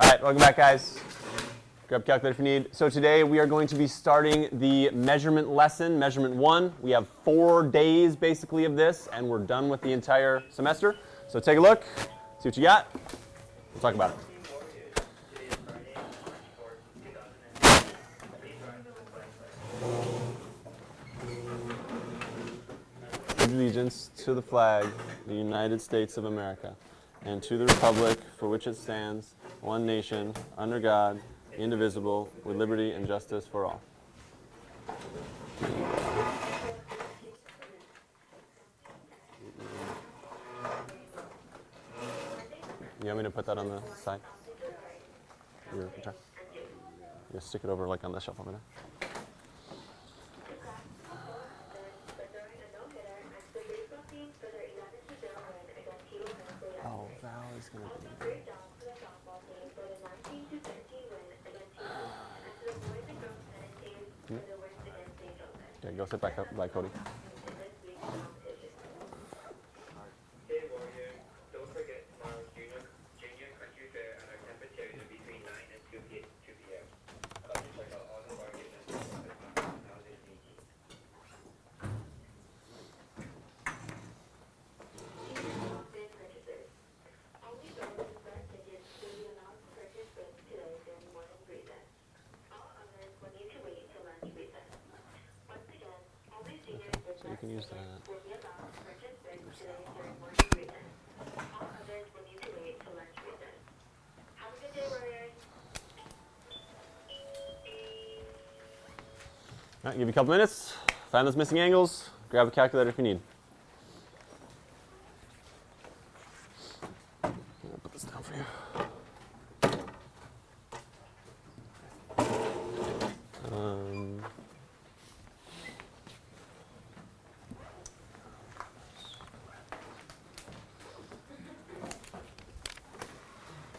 All right, welcome back, guys. Grab a calculator if you need. So today we are going to be starting the measurement lesson, measurement 1. We have 4 days basically of this, and we're done with the entire semester. So take a look, see what you got. We'll talk about it. Allegiance to the flag, the United States of America, and to the republic for which it stands, one nation, under God, indivisible, with liberty and justice for all. You want me to put that on the side? Your guitar? You stick it over like on the shelf over there. Oh, Val is going to be... Okay, go sit back up by Cody. Hey Warriors, don't forget tomorrow's junior country fair and our temperature is between 9 and 2 p.m. Come to check out all the bargains and now this meeting. Only those who sent tickets to the announced purchase goods today during morning recess. All others will need to wait till lunch recess. Once again, only seniors with So you can use that. will be allowed to purchase goods today during morning recess. All others will need to wait till lunch recess. Have a good day, Warriors. All right, give you a couple minutes. Find those missing angles. Grab a calculator if you need. I'll put this down for you.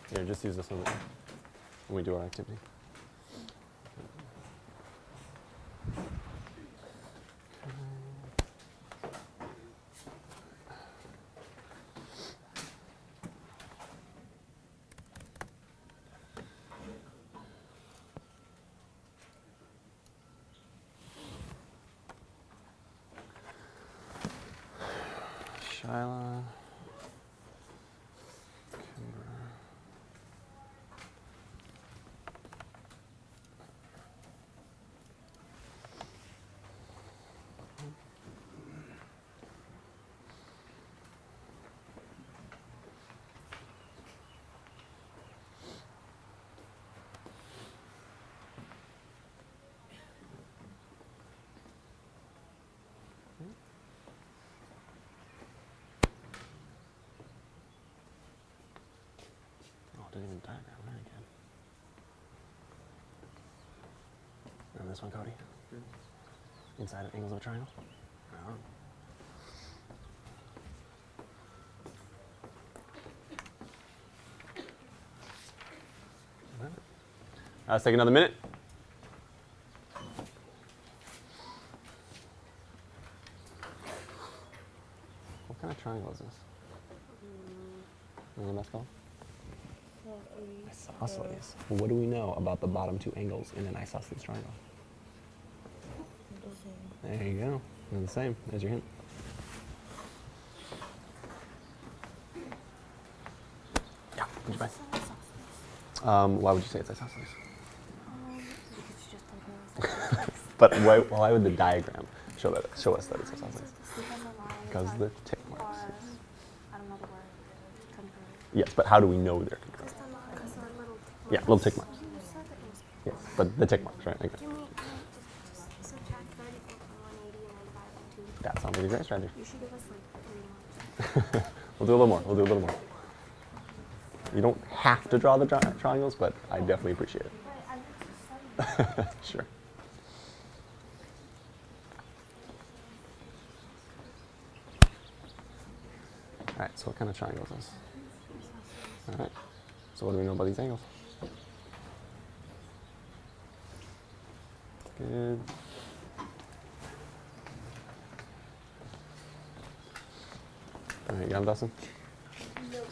Here, just use this one when we do our activity. Shyla. Didn't even diagram that again. Remember this one, Cody? Inside of angles of a triangle? Oh. Let's take another minute. What kind of triangle is this? You know what that's called? Isosceles. Well, what do we know about the bottom 2 angles in an isosceles triangle? There you go. They're the same. There's your hint. Yeah, what'd you find? Why would you say it's isosceles? But why would the diagram show us that it's isosceles? Because the tick marks. I don't know the word. Yes, but how do we know they're concurrent? Yeah, little tick marks. Yes, but the tick marks, right? Okay. Subtract 34 from 180 and then divide by 2. That sounds like a great strategy. You should give us like 3 months. We'll do a little more. We'll do a little more. You don't have to draw the triangles, but I definitely appreciate it. But I like to study. Sure. All right, so what kind of triangle is this? All right, so what do we know about these angles? Good. All right, you got them, Dustin? No.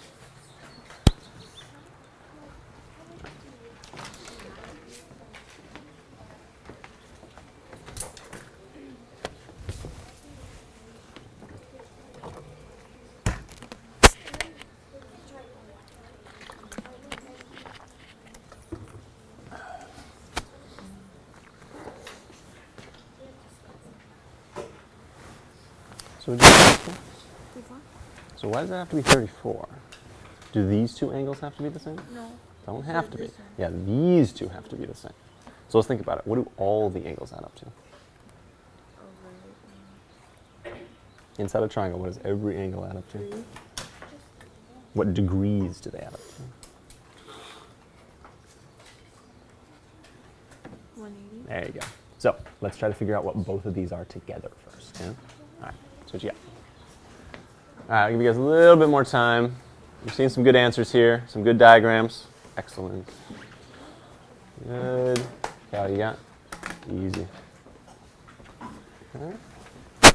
So, would you say 34? so why does it have to be 34? Do these two angles have to be the same? No. Don't have to be. Yeah, these two have to be the same. So let's think about it. What do all the angles add up to? Inside a triangle, what does every angle add up to? 3. What degrees do they add up to? 180. There you go. So let's try to figure out what both of these are together first. Yeah? All right, so what you got? All right, I'll give you guys a little bit more time. You've seen some good answers here, some good diagrams. Excellent. Good. Okay, what you got? Easy. All right. All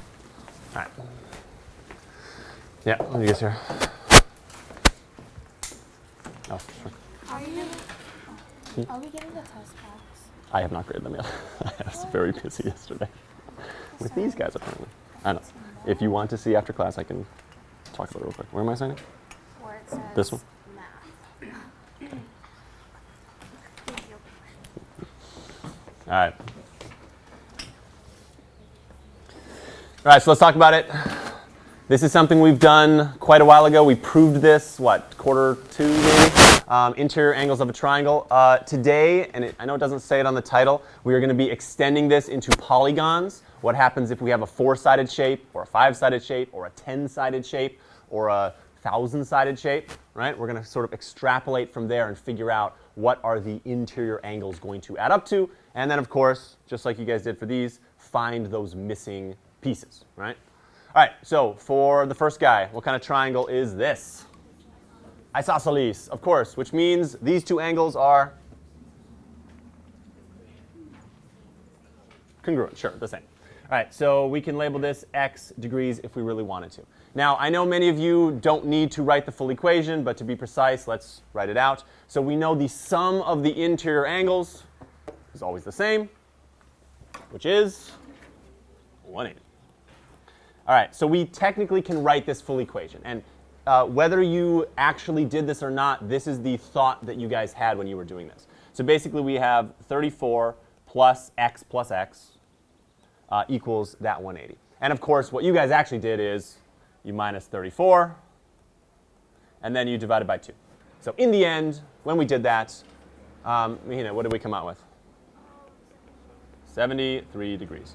right. Yeah, what do you guys hear? Oh, sure. Are we getting the test packs? I have not graded them yet. I was very busy yesterday with these guys apparently. I know. If you want to see after class, I can talk about it real quick. Where am I signing? Where it says This one? math. Thank you. All right. All right, so let's talk about it. This is something we've done quite a while ago. We proved this, quarter 2 maybe? Interior angles of a triangle. Today, and I know it doesn't say it on the title, we are going to be extending this into polygons. What happens if we have a 4-sided shape, or a 5-sided shape, or a 10-sided shape, or a 1,000-sided shape, right? We're going to sort of extrapolate from there and figure out what are the interior angles going to add up to. And then, of course, just like you guys did for these, find those missing pieces, right? All right, so for the first guy, what kind of triangle is this? Isosceles, of course, which means these two angles are congruent, sure, the same. All right, so we can label this x degrees if we really wanted to. Now, I know many of you don't need to write the full equation, but to be precise, let's write it out. So we know the sum of the interior angles is always the same, which is 180. All right, so we technically can write this full equation. And whether you actually did this or not, this is the thought that you guys had when you were doing this. So basically we have 34 plus x equals that 180. And of course, what you guys actually did is you minus 34, and then you divide it by 2. So in the end, when we did that, Mahina, what did we come out with? 73 degrees.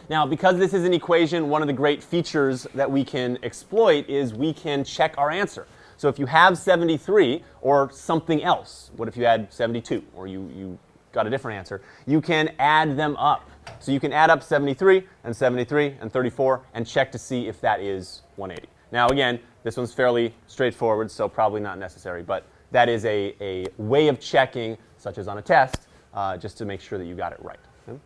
Now, because this is an equation, one of the great features that we can exploit is we can check our answer. So if you have 73 or something else, what if you had 72 or you got a different answer, you can add them up. So you can add up 73 and 34 and check to see if that is 180. Now again, this one's fairly straightforward, so probably not necessary, but that is a way of checking, such as on a test, just to make sure that you got it right. Okay? All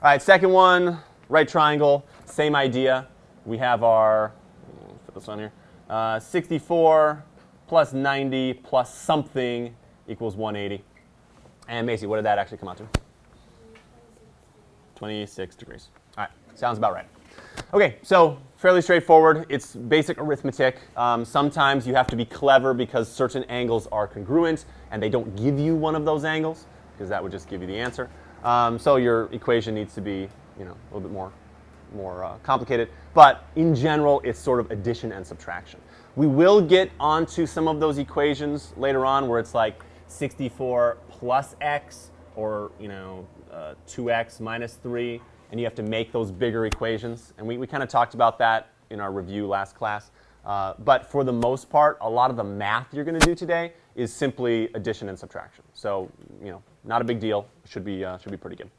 right, second one. Right triangle, same idea. We have our, put this on here, 64 plus 90 plus something equals 180. And Macy, what did that actually come out to? 26 degrees. All right, sounds about right. Okay, so fairly straightforward. It's basic arithmetic. Sometimes you have to be clever because certain angles are congruent and they don't give you one of those angles because that would just give you the answer. So your equation needs to be a little bit more complicated. But in general, it's sort of addition and subtraction. We will get onto some of those equations later on where it's like 64 plus x or 2x minus 3, and you have to make those bigger equations. And we kind of talked about that in our review last class. But for the most part, a lot of the math you're going to do today is simply addition and subtraction. So, not a big deal. Should be pretty good.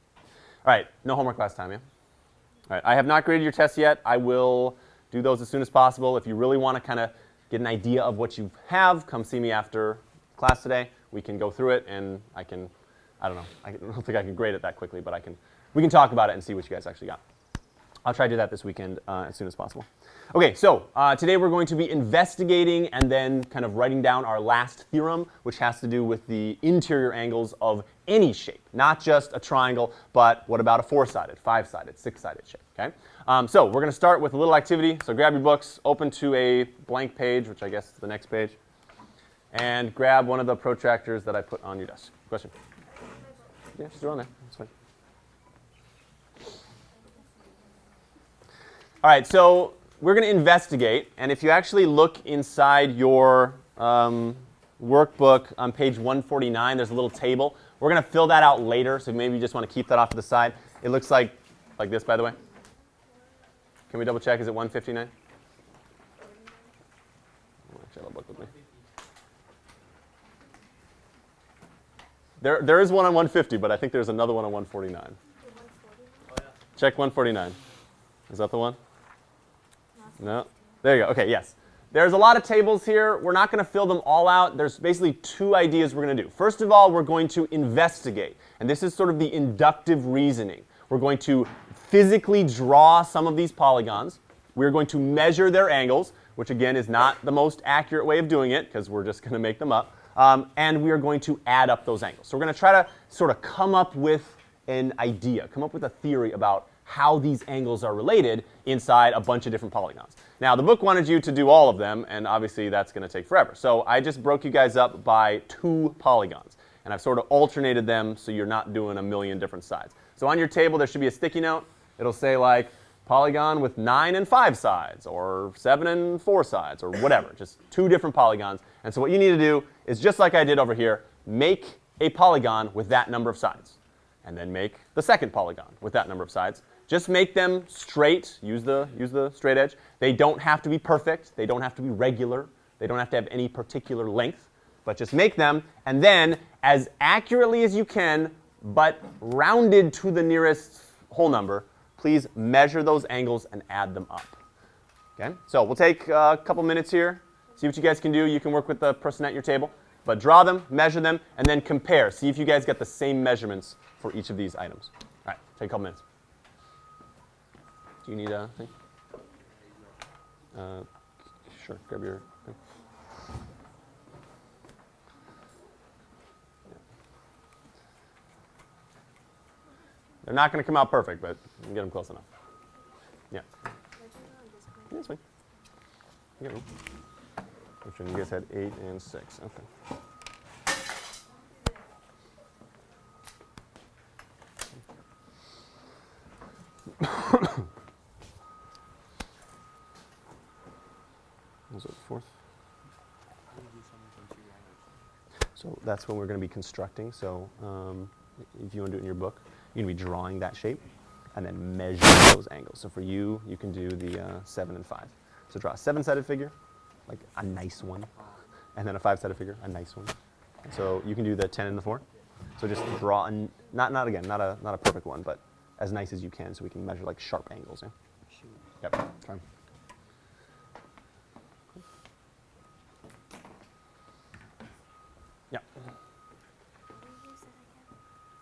All right, no homework last time, yeah? All right, I have not graded your tests yet. I will do those as soon as possible. If you really want to kind of get an idea of what you have, come see me after class today. We can go through it, and I don't think I can grade it that quickly, but we can talk about it and see what you guys actually got. I'll try to do that this weekend as soon as possible. Okay, so today we're going to be investigating and then kind of writing down our last theorem, which has to do with the interior angles of any shape, not just a triangle, but what about a 4-sided, 5-sided, 6-sided shape, okay? So we're going to start with a little activity. So grab your books, open to a blank page, which I guess is the next page, and grab one of the protractors that I put on your desk. Question? Yeah, just throw it on there. That's fine. All right, so we're going to investigate, and if you actually look inside your workbook on page 149, there's a little table. We're going to fill that out later, so maybe you just want to keep that off to the side. It looks like this, by the way. Can we double check? Is it 159? Actually, I'll look with me. There is one on 150, but I think there's another one on 149. Check 149. Is that the one? No? There you go. Okay, yes. There's a lot of tables here. We're not going to fill them all out. There's basically two ideas we're going to do. First of all, we're going to investigate. And this is sort of the inductive reasoning. We're going to physically draw some of these polygons. We're going to measure their angles, which again is not the most accurate way of doing it because we're just going to make them up. And we are going to add up those angles. So we're going to try to sort of come up with an idea, come up with a theory about how these angles are related inside a bunch of different polygons. Now, the book wanted you to do all of them, and obviously that's going to take forever. So I just broke you guys up by 2 polygons, and I've sort of alternated them so you're not doing a million different sides. So on your table, there should be a sticky note. It'll say like polygon with 9 and 5 sides, or 7 and 4 sides, or whatever, just 2 different polygons. And so what you need to do is, just like I did over here, make a polygon with that number of sides, and then make the second polygon with that number of sides. Just make them straight. Use the straight edge. They don't have to be perfect. They don't have to be regular. They don't have to have any particular length. But just make them, and then as accurately as you can, but rounded to the nearest whole number, please measure those angles and add them up. Okay? So we'll take a couple minutes here, see what you guys can do. You can work with the person at your table. But draw them, measure them, and then compare. See if you guys get the same measurements for each of these items. All right, take a couple minutes. Do you need a thing? Sure, grab your thing. They're not going to come out perfect, but you can get them close enough. Yeah. Yeah, that's fine. You get them. Which one? You guys had 8 and 6. Okay. Was it 4th? So that's when we're going to be constructing. So if you want to do it in your book, you're going to be drawing that shape and then measure those angles. So for you, you can do the 7 and 5. So draw a 7-sided figure, like a nice one, and then a 5-sided figure, a nice one. And so you can do the 10 and the 4. So just draw, not a perfect one, but as nice as you can, so we can measure like sharp angles. Yeah? Yep. Okay. Yeah.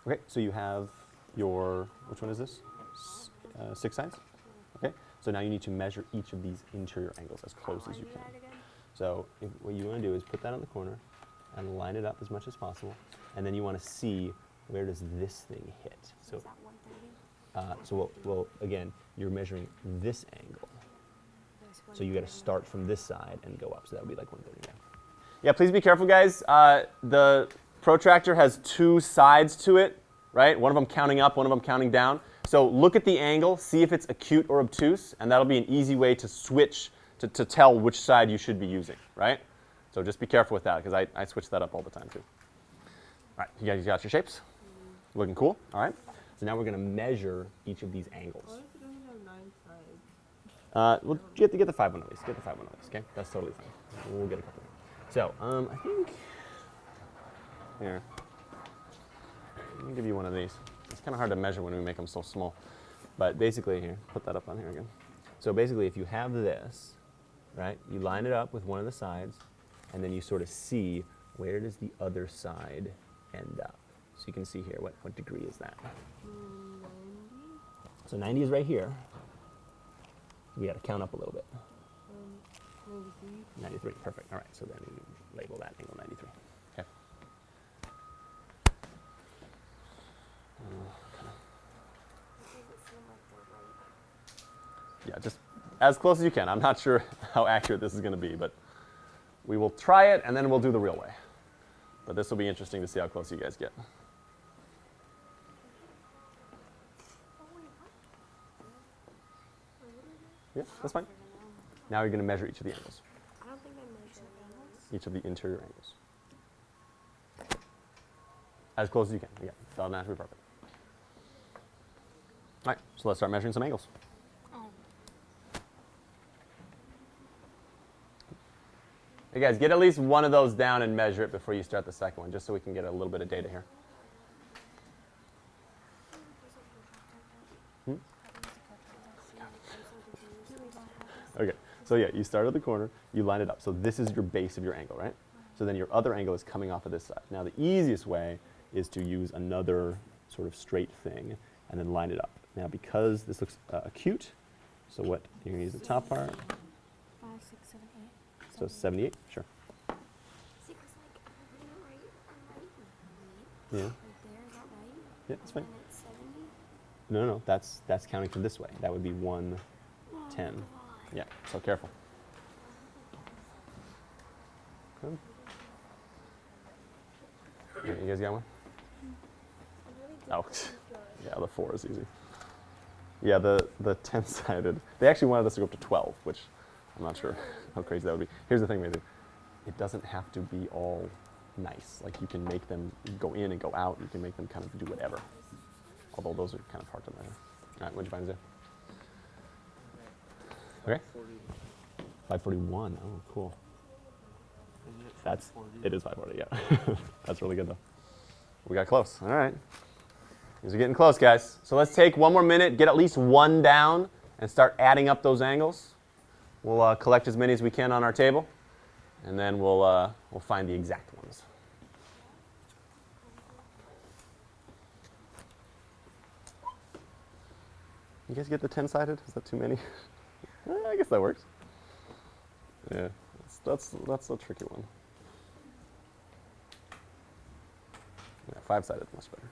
Okay, so you have your, which one is this? 6 sides? Okay, so now you need to measure each of these interior angles as close as you can. So what you want to do is put that on the corner and line it up as much as possible, and then you want to see where does this thing hit. So, well, again, you're measuring this angle. So you got to start from this side and go up. So that would be like 130. Yeah, please be careful, guys. The protractor has 2 sides to it, right? One of them counting up, one of them counting down. So look at the angle, see if it's acute or obtuse, and that'll be an easy way to switch, to tell which side you should be using, right? So just be careful with that, because I switch that up all the time, too. All right, you guys got your shapes? Looking cool? All right. So now we're going to measure each of these angles. What if it doesn't have 9 sides? Well, you have to get the 5 one at least. Get the 5 one at least, okay? That's totally fine. We'll get a couple. So, I think, here, let me give you one of these. It's kind of hard to measure when we make them so small. But basically, here, put that up on here again. So basically, if you have this, right, you line it up with one of the sides, and then you sort of see where does the other side end up. So you can see here, what degree is that? 90? So 90 is right here. We got to count up a little bit. 93. 93, perfect. All right, so then you label that angle 93. Okay. Yeah, just as close as you can. I'm not sure how accurate this is going to be, but we will try it, and then we'll do the real way. But this will be interesting to see how close you guys get. Yeah, that's fine. Now you're going to measure each of the angles, I don't think I measured angles. each of the interior angles. As close as you can. Yeah, doesn't have to be perfect. All right, so let's start measuring some angles. Oh. Hey guys, get at least one of those down and measure it before you start the second one, just so we can get a little bit of data here. Okay, so yeah, you start at the corner, you line it up. So this is your base of your angle, right? So then your other angle is coming off of this side. Now the easiest way is to use another sort of straight thing and then line it up. Now because this looks acute, so what, you're gonna use the top part, 5, 6, 7, 8. so 78, sure. See, because like, I'm right, Yeah, right there, is that right? yeah, that's fine. And it's 70? No, that's counting from this way. That would be 110. Yeah, so careful. Good. Yeah, you guys got one? Oh, yeah, the 4 is easy. Yeah, the 10-sided. They actually wanted us to go up to 12, which I'm not sure how crazy that would be. Here's the thing, Maisie. It doesn't have to be all nice. Like you can make them go in and go out. You can make them kind of do whatever. Although those are kind of hard to measure. All right, what'd you find, Zay? Okay. 541. Oh, cool. It is 540. Yeah, that's really good though. We got close. All right. These are getting close, guys. So let's take one more minute, get at least one down, and start adding up those angles. We'll collect as many as we can on our table, and then we'll find the exact ones. You guys get the 10-sided? Is that too many? I guess that works. Yeah, that's a tricky one. Yeah, 5-sided much better.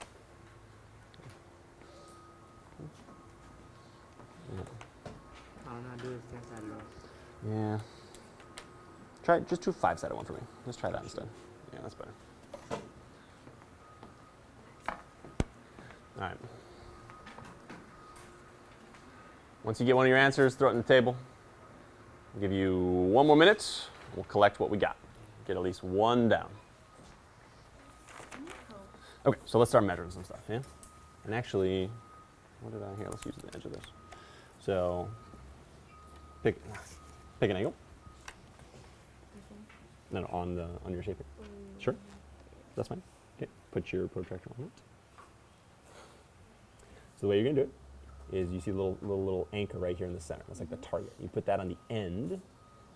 All I'm not doing is 10-sided off. Yeah. Just do a 5-sided one for me. Let's try that instead. Yeah, that's better. All right. Once you get one of your answers, throw it on the table. I'll give you one more minute. We'll collect what we got. Get at least one down. Okay, so let's start measuring some stuff, yeah? And actually, what did I here? Let's use the edge of this. So, pick an angle. No, on your shape here. Sure, that's fine. Okay, put your protractor on it. So the way you're gonna do it is you see a little anchor right here in the center. That's like the target. You put that on the end,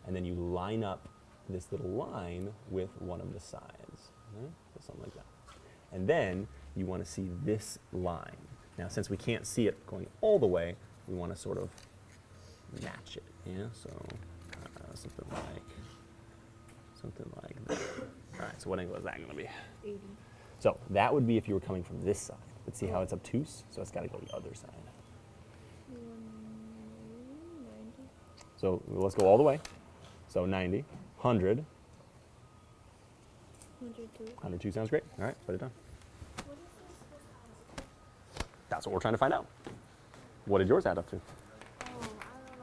and then you line up this little line with one of the sides. Okay? So something like that. And then you want to see this line. Now, since we can't see it going all the way, we want to sort of match it. Yeah. So something like that. All right. So what angle is that going to be? 80. So that would be if you were coming from this side. But see how it's obtuse? So it's got to go the other side. 90. So let's go all the way. So 90, 100. 102. 102 sounds great. All right, put it down. That's what we're trying to find out. What did yours add up to? Oh, I don't know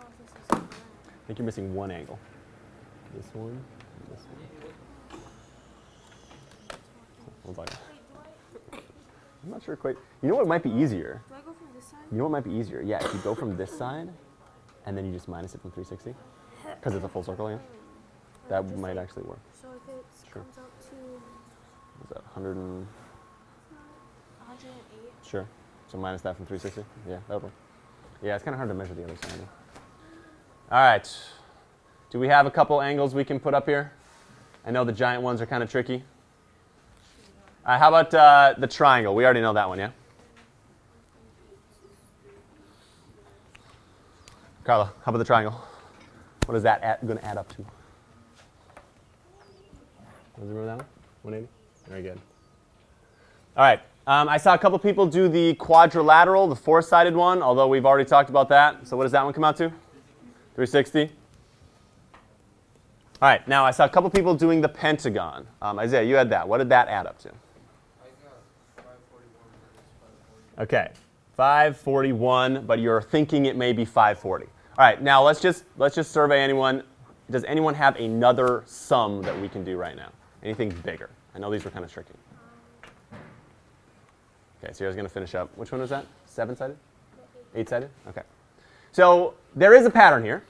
if this is correct. I think you're missing one angle. This one, and this one. One second. I'm not sure quite. You know what might be easier? Do I go from this side? You know what might be easier? Yeah, if you go from this side, and then you just minus it from 360, because it's a full circle, yeah? That Just might like- actually work. So if it Sure. comes out to Is that 100 and... 108, Sure. So minus that from 360? Yeah, that would work. Yeah, it's kind of hard to measure the other side. All right. Do we have a couple angles we can put up here? I know the giant ones are kind of tricky. How about the triangle? We already know that one, yeah? Carla, how about the triangle? What is that going to add up to? Does you remember that one? 180? Very good. All right. I saw a couple people do the quadrilateral, the 4-sided one, although we've already talked about that. So what does that one come out to? 360? All right. Now, I saw a couple people doing the pentagon. Isaiah, you had that. What did that add up to? I got 541 minus 540. Okay. 541, but you're thinking it may be 540. All right, now let's just survey anyone. Does anyone have another sum that we can do right now? Anything bigger? I know these were kind of tricky. Okay, so here's going to finish up. Which one was that? 7-sided? 8-sided? Okay. So there is a pattern here,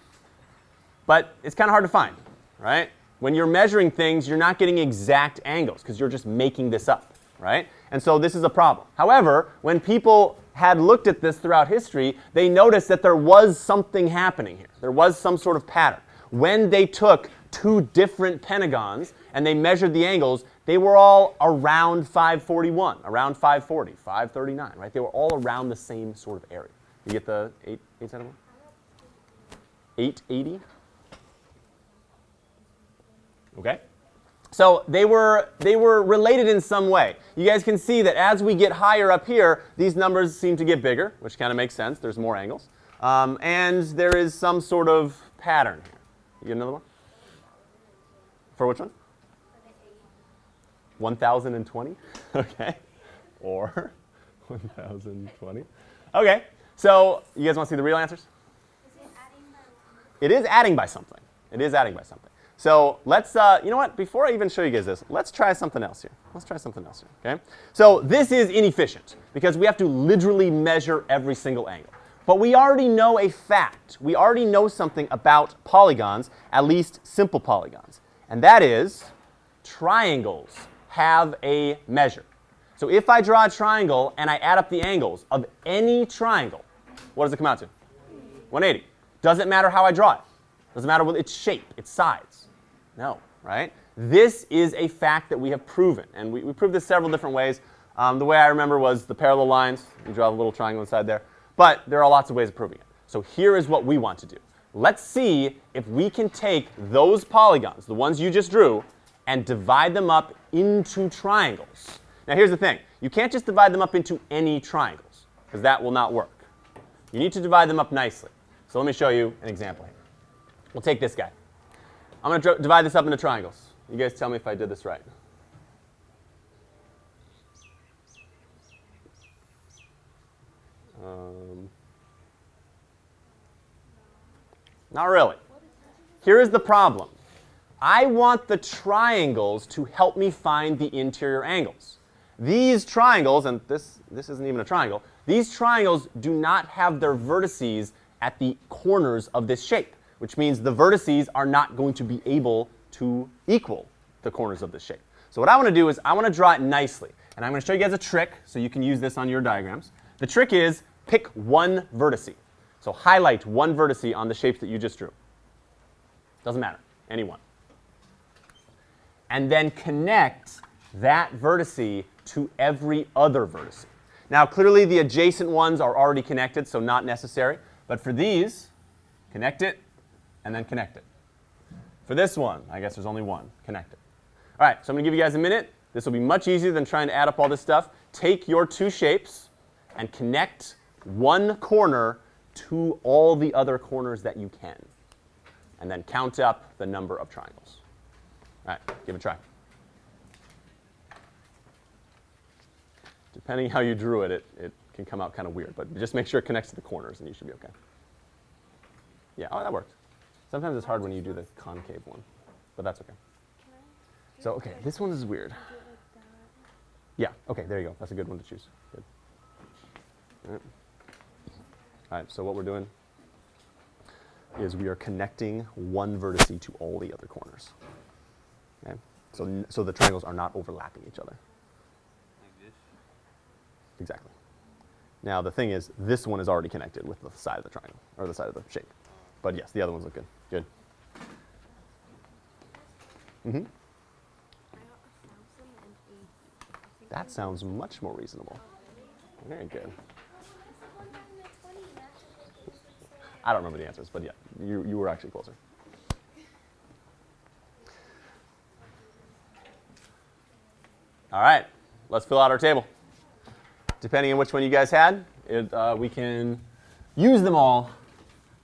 but it's kind of hard to find, right? When you're measuring things, you're not getting exact angles because you're just making this up, right? And so this is a problem. However, when people had looked at this throughout history, they noticed that there was something happening here. There was some sort of pattern. When they took two different pentagons and they measured the angles, they were all around 541, around 540, 539, right? They were all around the same sort of area. You get the 8-sided one? 880? Okay. So they were related in some way. You guys can see that as we get higher up here, these numbers seem to get bigger, which kind of makes sense. There's more angles. And there is some sort of pattern here. You get another one? For which one? 1020? Okay. Or 1020. Okay. So you guys want to see the real answers? It is adding by something. It is adding by something. So let's, you know what? Before I even show you guys this, let's try something else here. Let's try something else here, okay? So this is inefficient because we have to literally measure every single angle. But we already know a fact. We already know something about polygons, at least simple polygons. And that is triangles have a measure. So if I draw a triangle and I add up the angles of any triangle, what does it come out to? 180. Doesn't matter how I draw it. Doesn't matter with its shape, its size. No, right? This is a fact that we have proven. And we proved this several different ways. The way I remember was the parallel lines. You draw a little triangle inside there. But there are lots of ways of proving it. So here is what we want to do. Let's see if we can take those polygons, the ones you just drew, and divide them up into triangles. Now here's the thing. You can't just divide them up into any triangles, because that will not work. You need to divide them up nicely. So let me show you an example here. We'll take this guy. I'm going to divide this up into triangles. You guys tell me if I did this right. Not really. Here is the problem. I want the triangles to help me find the interior angles. These triangles, and this isn't even a triangle, these triangles do not have their vertices at the corners of this shape, which means the vertices are not going to be able to equal the corners of this shape. So what I want to do is I want to draw it nicely. And I'm going to show you guys a trick so you can use this on your diagrams. The trick is pick one vertice. So highlight one vertice on the shapes that you just drew. Doesn't matter, any one. And then connect that vertice to every other vertice. Now clearly the adjacent ones are already connected, so not necessary. But for these, connect it and then connect it. For this one, I guess there's only one, connect it. All right, so I'm going to give you guys a minute. This will be much easier than trying to add up all this stuff. Take your two shapes and connect one corner to all the other corners that you can. And then count up the number of triangles. All right, give it a try. Depending how you drew it, it can come out kind of weird. But just make sure it connects to the corners and you should be OK. Yeah, oh, that worked. Sometimes it's hard when you do the concave one. But that's OK. So, OK, this one is weird. Yeah, OK, there you go. That's a good one to choose. Good. All right, so what we're doing is we are connecting one vertice to all the other corners. Okay? So the triangles are not overlapping each other. Like this? Exactly. Now the thing is, this one is already connected with the side of the triangle, or the side of the shape. But yes, the other ones look good. Good. Mm-hmm. That sounds much more reasonable. Very good. I don't remember the answers, but yeah, you were actually closer. All right, let's fill out our table. Depending on which one you guys had, we can use them all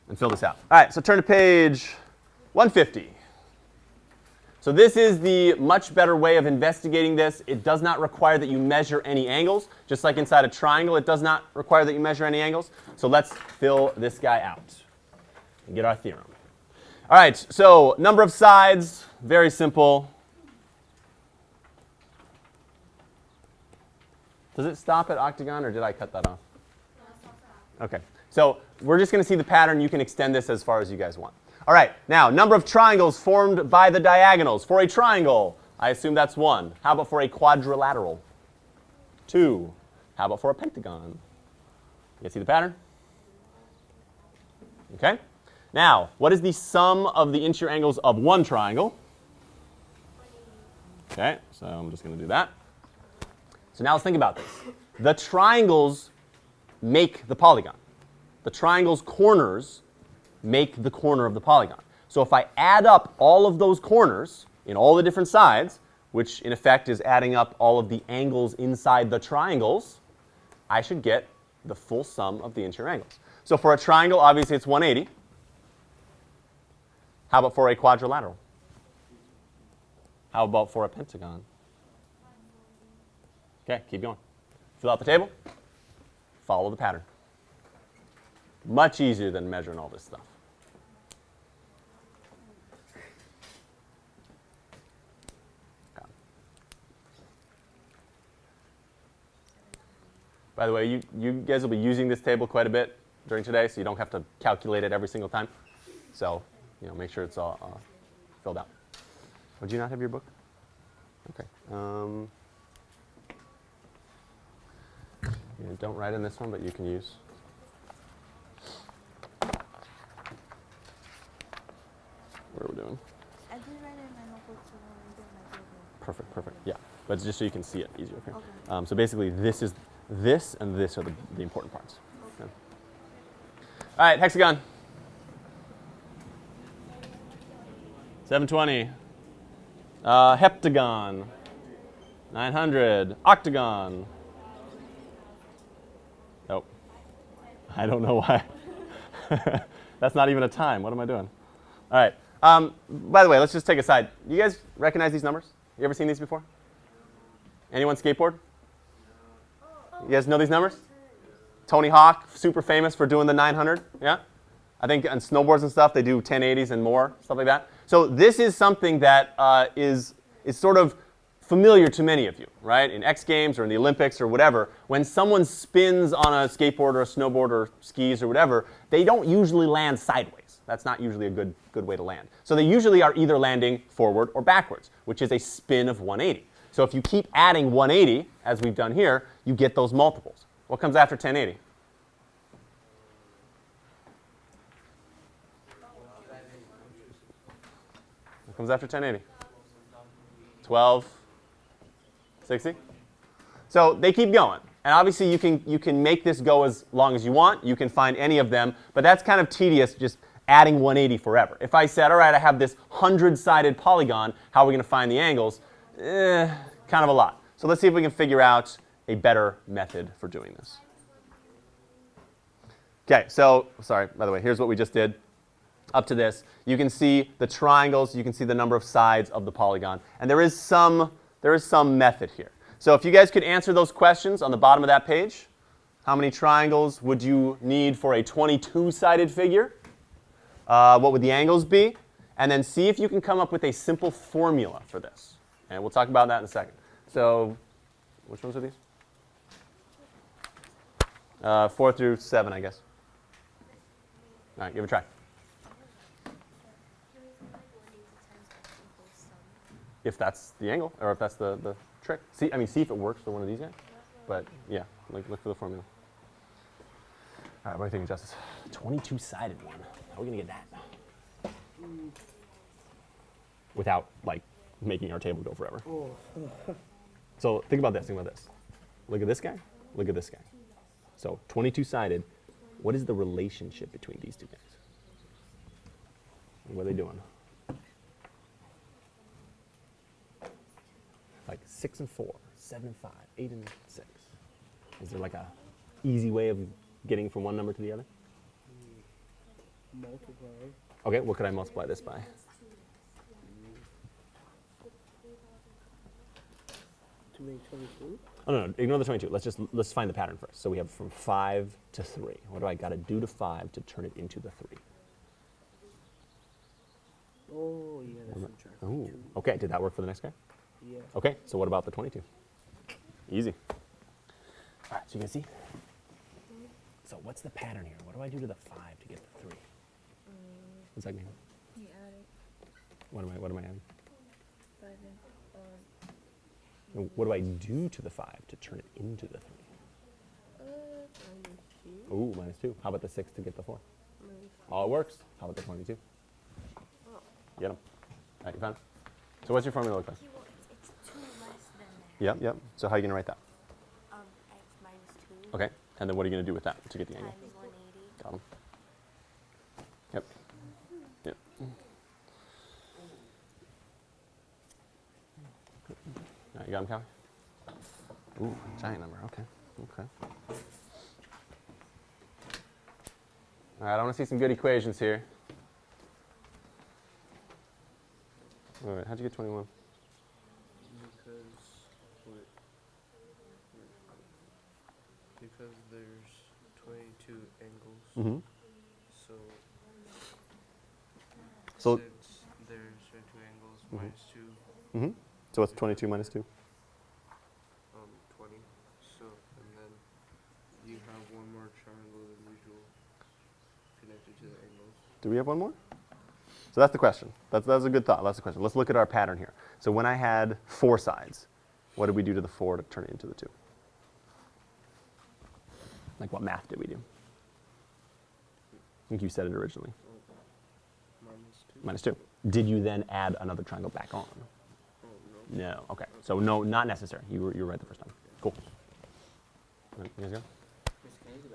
and fill this out. All right, so turn to page 150. So this is the much better way of investigating this. It does not require that you measure any angles. Just like inside a triangle, it does not require that you measure any angles. So let's fill this guy out. and get our theorem. All right, so number of sides, very simple. Does it stop at octagon, or did I cut that off? Okay, so we're just going to see the pattern. You can extend this as far as you guys want. All right, now, number of triangles formed by the diagonals. For a triangle, I assume that's 1. How about for a quadrilateral? 2. How about for a pentagon? You guys see the pattern? Okay. Now, what is the sum of the interior angles of one triangle? Okay, so I'm just going to do that. So now let's think about this. The triangles make the polygon. The triangle's corners make the corner of the polygon. So if I add up all of those corners in all the different sides, which in effect is adding up all of the angles inside the triangles, I should get the full sum of the interior angles. So for a triangle, obviously it's 180. How about for a quadrilateral? How about for a pentagon? Okay, keep going. Fill out the table. Follow the pattern. Much easier than measuring all this stuff. Okay. By the way, you guys will be using this table quite a bit during today, so you don't have to calculate it every single time. So, make sure it's all filled out. Would you not have your book? Okay. Don't write in this one, but you can use. What are we doing? I did write it in my notebook too when I did my paper. Perfect, perfect. Yeah, but it's just so you can see it easier. Okay. Okay. So basically, this and this are the important parts. Okay. All right, hexagon. 720. Heptagon. 900. Octagon. Nope. I don't know why. That's not even a time. What am I doing? All right. By the way, let's just take a side. You guys recognize these numbers? You ever seen these before? Anyone skateboard? You guys know these numbers? Tony Hawk, super famous for doing the 900. Yeah? I think on snowboards and stuff, they do 1080s and more, stuff like that. So this is something that is sort of familiar to many of you, right? In X Games or in the Olympics or whatever, when someone spins on a skateboard or a snowboard or skis or whatever, they don't usually land sideways. That's not usually a good way to land. So they usually are either landing forward or backwards, which is a spin of 180. So if you keep adding 180, as we've done here, you get those multiples. What comes after 1080? What comes after 1080? 12, 60? So they keep going. And obviously you can make this go as long as you want. You can find any of them. But that's kind of tedious, just adding 180 forever. If I said, all right, I have this 100-sided polygon, how are we going to find the angles? Kind of a lot. So let's see if we can figure out a better method for doing this. Okay, so, sorry, by the way, here's what we just did. Up to this, you can see the triangles, you can see the number of sides of the polygon. And there is some method here. So if you guys could answer those questions on the bottom of that page, how many triangles would you need for a 22-sided figure? What would the angles be? And then see if you can come up with a simple formula for this. And we'll talk about that in a second. So, which ones are these? 4 through 7, I guess. All right, give it a try. If that's the angle, or if that's the trick. See if it works for one of these guys. But yeah, look for the formula. All right, what do you think, Justice? 22-sided one. How are we gonna get that? Without making our table go forever. So think about this. Look at this guy. Look at this guy. So 22-sided. What is the relationship between these two guys? What are they doing? Like 6 and 4, 7 and 5, 8 and 6. Is there a easy way of getting from one number to the other? Multiply. Okay, what could I multiply this by? 2 make 22. Oh, no, ignore the 22. Let's find the pattern first. So we have from 5 to 3. What do I got to do to 5 to turn it into the 3? Oh, yeah, that's subtract Ooh. 2. Okay, did that work for the next guy? Yeah. Okay, so what about the 22? Easy. All right, so you can see? So what's the pattern here? What do I do to the 5 to get the 3? What's that mean? You add it. What am I adding? 5 And what do I do to the 5 to turn it into the 3? Ooh, -2. How about the 6 to get the 4? Oh, it works. How about the 22? Get them. All right, you found it? So what's your formula look like? Okay, well, it's 2 less than there. Yep, yep. So how are you going to write that? X minus 2 Okay, and then what are you going to do with that to get the angle? times 180. Got 'em. Yep. Yep. All right, you got him, Callie? Ooh, giant number. Okay. Okay. All right, I want to see some good equations here. All right, how'd you get 21? Because there's 22 angles. Mm-hmm. So So, since there's 22 angles minus 2, mm-hmm. So what's 22 minus 2? 20. So and then you have one more triangle than usual connected to the angles. Do we have one more? So that's the question. That's a good thought. That's the question. Let's look at our pattern here. So when I had 4 sides, what did we do to the 4 to turn it into the 2? Like what math did we do? I think you said it originally. Minus 2. -2. Did you then add another triangle back on? Oh, no. No. Okay. So no, not necessary. You were right the first time. Cool. All right, you guys go? Miss, can you do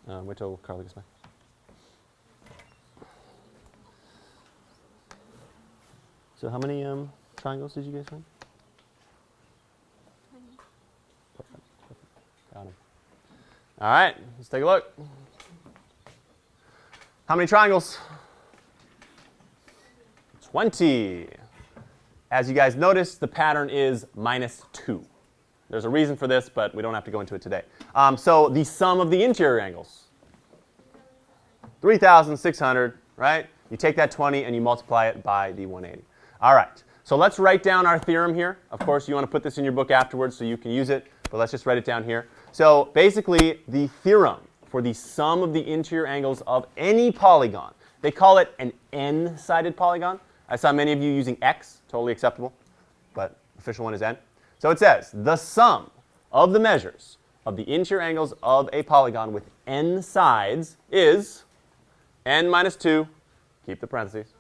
that? Wait till Carly gets back. So how many triangles did you guys find? Perfect. Got 'em. All right, let's take a look. How many triangles? 20. As you guys noticed, the pattern is -2. There's a reason for this, but we don't have to go into it today. So the sum of the interior angles, 3,600, right? You take that 20 and you multiply it by the 180. All right, so let's write down our theorem here. Of course, you want to put this in your book afterwards so you can use it, but let's just write it down here. So basically, the theorem for the sum of the interior angles of any polygon, they call it an n-sided polygon. I saw many of you using x, totally acceptable, but official one is n. So it says, the sum of the measures of the interior angles of a polygon with n sides is n minus 2, keep the parentheses,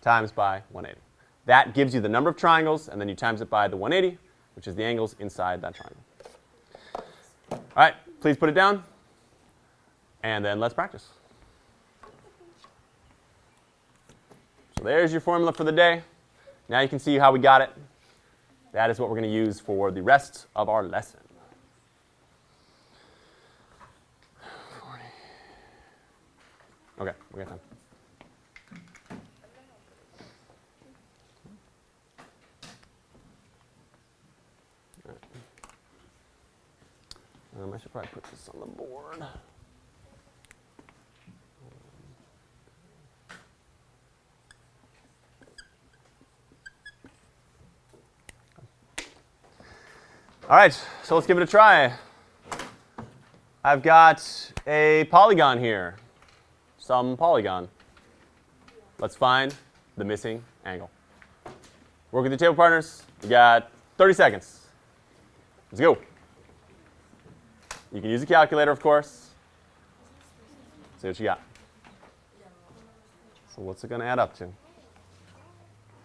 times by 180. That gives you the number of triangles, and then you times it by the 180, which is the angles inside that triangle. All right, please put it down, and then let's practice. So there's your formula for the day. Now you can see how we got it. That is what we're going to use for the rest of our lesson. 40. Okay, we got time. I should probably put this on the board. All right, so let's give it a try. I've got a polygon here, some polygon. Let's find the missing angle. Work with your table partners. You got 30 seconds. Let's go. You can use a calculator, of course. See what you got. So what's it going to add up to?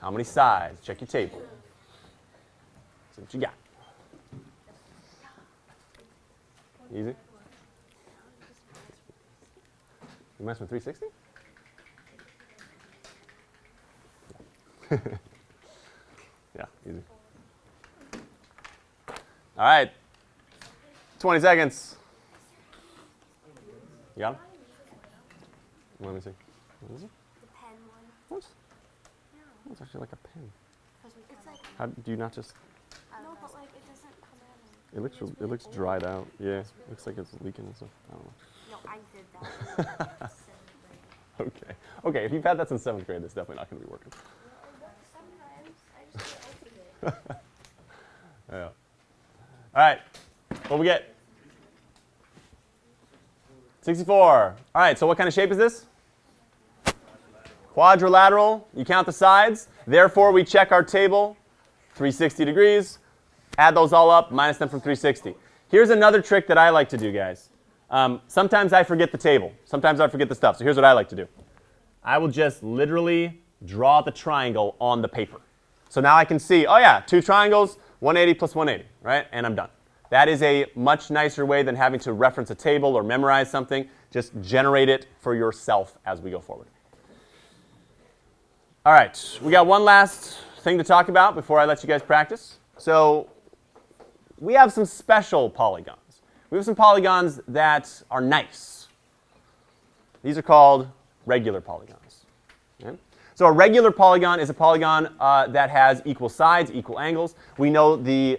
How many sides? Check your table. See what you got. Easy. You mess with 360? Yeah, easy. All right. 20 seconds. You got him? Let me see. What is it? The pen one. What? Yeah. Oh, it's actually like a pen. It's like, How do you not just? no, but like it doesn't come out. It looks dried out. Yeah, looks like it's leaking and stuff. I don't know. No, I did that. Okay. Okay, if you've had that since 7th grade, that's definitely not going to be working. Sometimes I just can't open it. Yeah. All right. What we get? 64. All right, so what kind of shape is this? Quadrilateral. You count the sides. Therefore, we check our table. 360 degrees. Add those all up, minus them from 360. Here's another trick that I like to do, guys. Sometimes I forget the table. Sometimes I forget the stuff. So here's what I like to do. I will just literally draw the triangle on the paper. So now I can see, oh yeah, 2 triangles, 180 plus 180, right? And I'm done. That is a much nicer way than having to reference a table or memorize something. Just generate it for yourself as we go forward. All right, we got one last thing to talk about before I let you guys practice. So we have some special polygons. We have some polygons that are nice. These are called regular polygons. Okay? So a regular polygon is a polygon that has equal sides, equal angles. We know the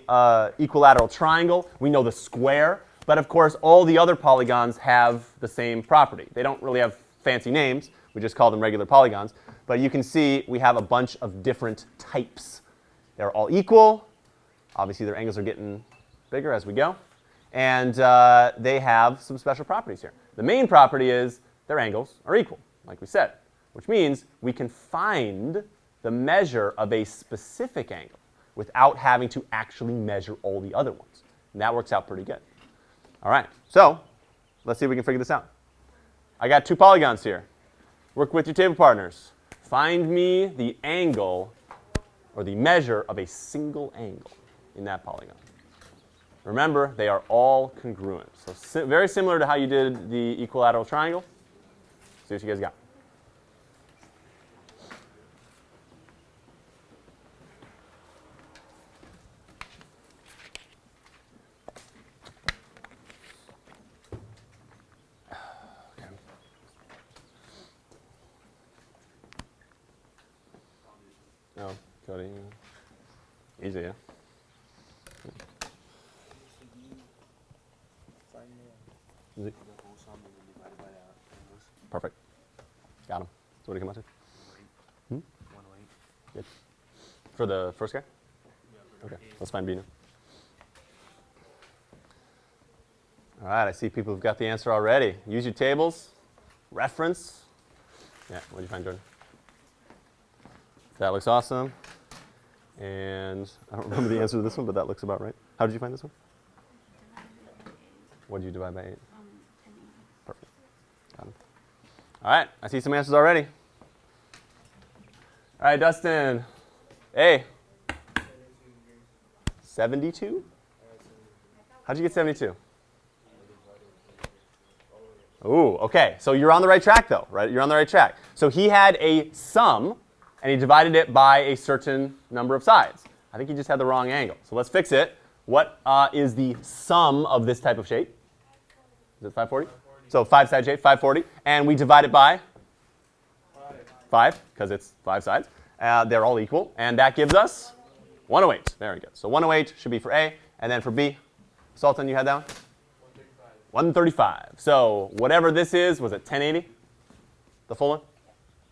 equilateral triangle. We know the square. But of course, all the other polygons have the same property. They don't really have fancy names. We just call them regular polygons. But you can see we have a bunch of different types. They're all equal. Obviously, their angles are getting bigger as we go. And they have some special properties here. The main property is their angles are equal, like we said, which means we can find the measure of a specific angle without having to actually measure all the other ones. And that works out pretty good. All right, so let's see if we can figure this out. I got 2 polygons here. Work with your table partners. Find me the angle or the measure of a single angle in that polygon. Remember, they are all congruent. So very similar to how you did the equilateral triangle. See what you guys got. Okay. Oh, Cody. Easy, yeah. Easy. Perfect. Got him. So what do you come out to? 108. Good. For the first guy? Okay, let's find B now. All right, I see people who've got the answer already. Use your tables. Reference. Yeah, what did you find, Jordan? That looks awesome. And I don't remember the answer to this one, but that looks about right. How did you find this one? What did you divide by 8? Perfect. Got it. All right, I see some answers already. All right, Dustin. A. 72? How'd you get 72? Ooh, okay. So you're on the right track, though, right? You're on the right track. So he had a sum, and he divided it by a certain number of sides. I think he just had the wrong angle. So let's fix it. What is the sum of this type of shape? Is it 540? So 5-side shape, 540. And we divide it by 5, because it's 5 sides. They're all equal. And that gives us 108. Very good. So 108 should be for A. And then for B, Sultan, you had that one? 135. So whatever this is, was it 1080? The full one?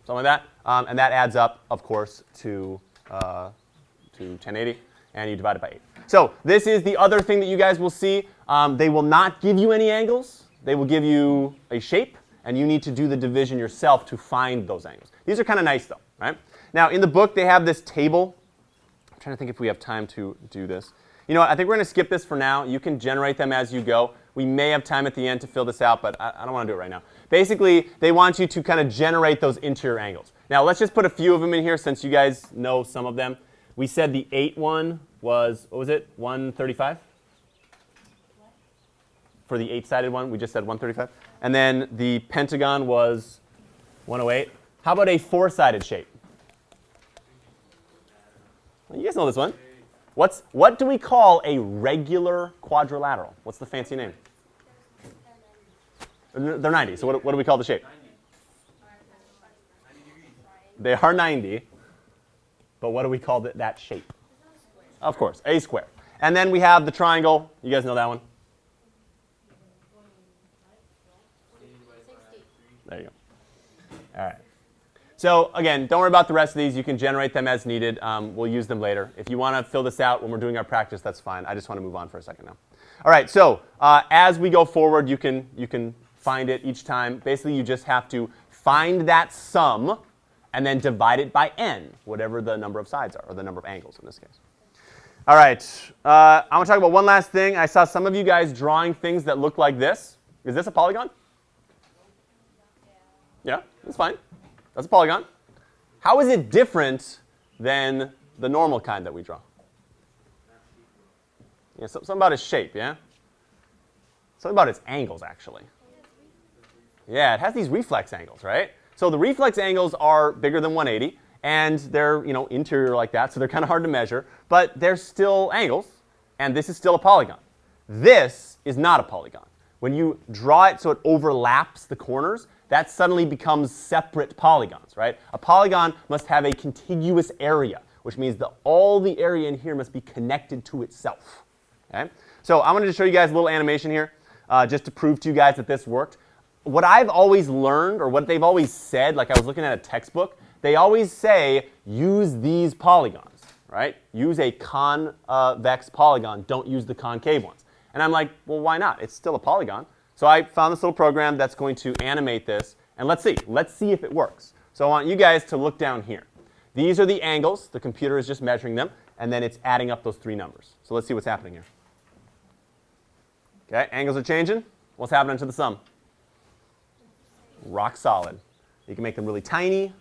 Something like that. And that adds up, of course, to 1080. And you divide it by 8. So this is the other thing that you guys will see. They will not give you any angles. They will give you a shape. And you need to do the division yourself to find those angles. These are kind of nice, though, right? Now, in the book, they have this table. I'm trying to think if we have time to do this. You know what? I think we're going to skip this for now. You can generate them as you go. We may have time at the end to fill this out, but I don't want to do it right now. Basically, they want you to kind of generate those interior angles. Now, let's just put a few of them in here since you guys know some of them. We said the 8 one was, what was it, 135? For the 8-sided one, we just said 135. And then the pentagon was 108. How about a 4-sided shape? Well, you guys know this one. What do we call a regular quadrilateral? What's the fancy name? They're 90. So what do we call the shape? They are 90. But what do we call that shape? Of course, a square. And then we have the triangle. You guys know that one? There you go. All right. So again, don't worry about the rest of these. You can generate them as needed. We'll use them later. If you want to fill this out when we're doing our practice, that's fine. I just want to move on for a second now. All right. So as we go forward, you can find it each time. Basically, you just have to find that sum and then divide it by n, whatever the number of sides are, or the number of angles in this case. All right. I want to talk about one last thing. I saw some of you guys drawing things that look like this. Is this a polygon? Yeah, that's fine. That's a polygon. How is it different than the normal kind that we draw? Yeah, something about its shape, yeah? Something about its angles, actually. Yeah, it has these reflex angles, right? So the reflex angles are bigger than 180, and they're interior like that, so they're kind of hard to measure, but they're still angles, and this is still a polygon. This is not a polygon. When you draw it so it overlaps the corners, that suddenly becomes separate polygons, right? A polygon must have a contiguous area, which means that all the area in here must be connected to itself. Okay? So I wanted to show you guys a little animation here, just to prove to you guys that this worked. What I've always learned, or what they've always said, like I was looking at a textbook, they always say, use these polygons, right? Use a convex polygon, don't use the concave ones. And I'm like, well, why not? It's still a polygon. So I found this little program that's going to animate this, and let's see if it works. So I want you guys to look down here. These are the angles. The computer is just measuring them, and then it's adding up those three numbers. So let's see what's happening here. Okay, angles are changing. What's happening to the sum? Rock solid. You can make them really tiny,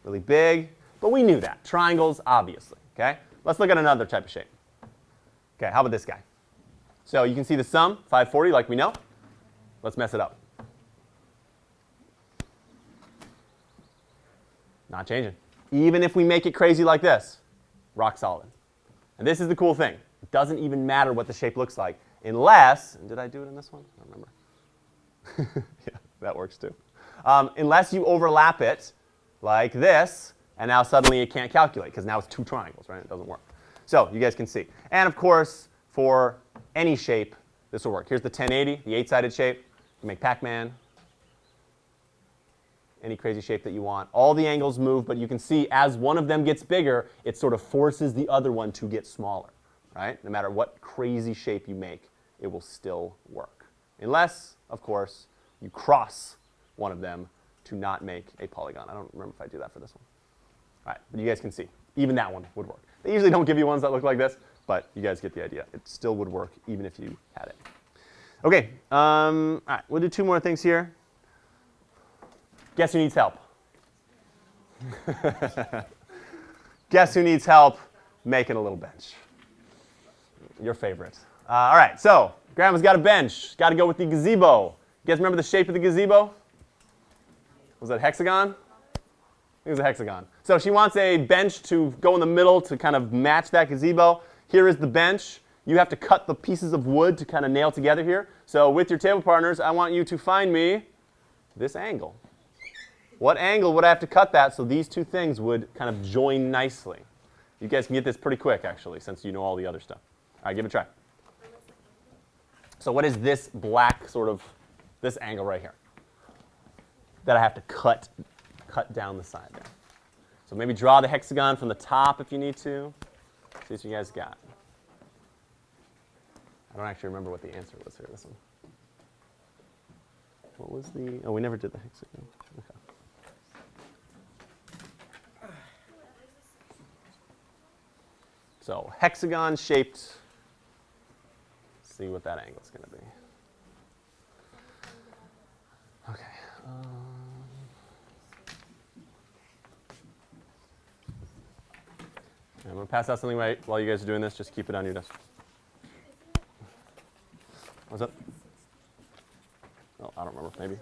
really big, but we knew that. Triangles, obviously. Okay, let's look at another type of shape. Okay, how about this guy? So you can see the sum, 540, like we know. Let's mess it up. Not changing. Even if we make it crazy like this, rock solid. And this is the cool thing. It doesn't even matter what the shape looks like unless, and did I do it in this one? I don't remember. Yeah, that works too. Unless you overlap it like this, and now suddenly it can't calculate because now it's two triangles, right? It doesn't work. So you guys can see. And of course, for any shape, this will work. Here's the 1080, the 8-sided shape. You can make Pac-Man, any crazy shape that you want. All the angles move, but you can see as one of them gets bigger, it sort of forces the other one to get smaller, right? No matter what crazy shape you make, it will still work. Unless, of course, you cross one of them to not make a polygon. I don't remember if I do that for this one. All right, but you guys can see. Even that one would work. They usually don't give you ones that look like this, but you guys get the idea. It still would work even if you had it. Okay, all right, we'll do two more things here. Guess who needs help? Guess who needs help making a little bench? Your favorite. All right, so Grandma's got a bench. Got to go with the gazebo. You guys remember the shape of the gazebo? Was that hexagon? I think it was a hexagon. So she wants a bench to go in the middle to kind of match that gazebo. Here is the bench. You have to cut the pieces of wood to kind of nail together here. So with your table partners, I want you to find me this angle. What angle would I have to cut that so these two things would kind of join nicely? You guys can get this pretty quick, actually, since you know all the other stuff. All right, give it a try. So what is this black sort of, this angle right here that I have to cut down the side there? So maybe draw the hexagon from the top if you need to. See what you guys got. I don't actually remember what the answer was here, this one. What was the, oh, we never did the hexagon. Okay. So hexagon shaped, see what that angle is going to be. Okay. I'm going to pass out something right while you guys are doing this. Just keep it on your desk. What's up? Oh, I don't remember. Maybe.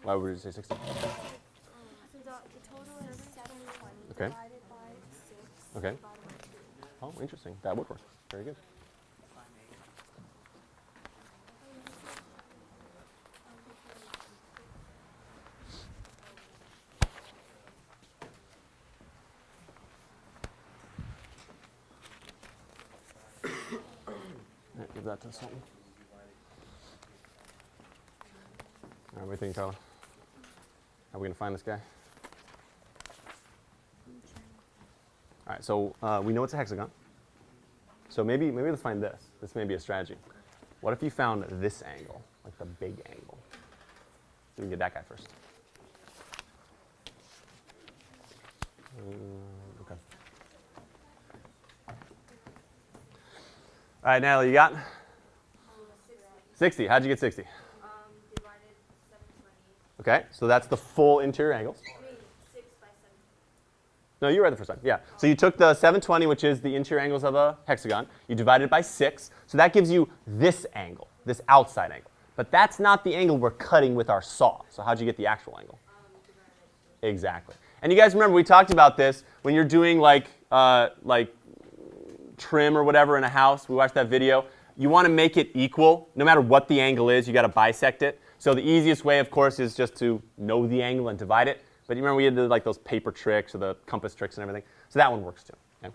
Why would you say 60? So the total is 720 Okay. divided by 6 Okay. divided by 2. Oh, interesting. That would work. Very good. All right, give that to Sultan. All right, what do you think, Tyler? How are we going to find this guy? All right, so we know it's a hexagon. So maybe let's find this. This may be a strategy. What if you found this angle, like the big angle? So we can get that guy first. Okay. All right, Natalie, you got? 60. How'd you get 60? Divided 720. Okay, so that's the full interior angles. 6 by 7. No, you were right the first time. Yeah. So you took the 720, which is the interior angles of a hexagon. You divided it by 6. So that gives you this angle, this outside angle. But that's not the angle we're cutting with our saw. So how'd you get the actual angle? Exactly. And you guys remember we talked about this when you're doing like trim or whatever in a house. We watched that video. You want to make it equal. No matter what the angle is, you got to bisect it. So the easiest way, of course, is just to know the angle and divide it. But you remember we did like those paper tricks or the compass tricks and everything. So that one works too. Okay?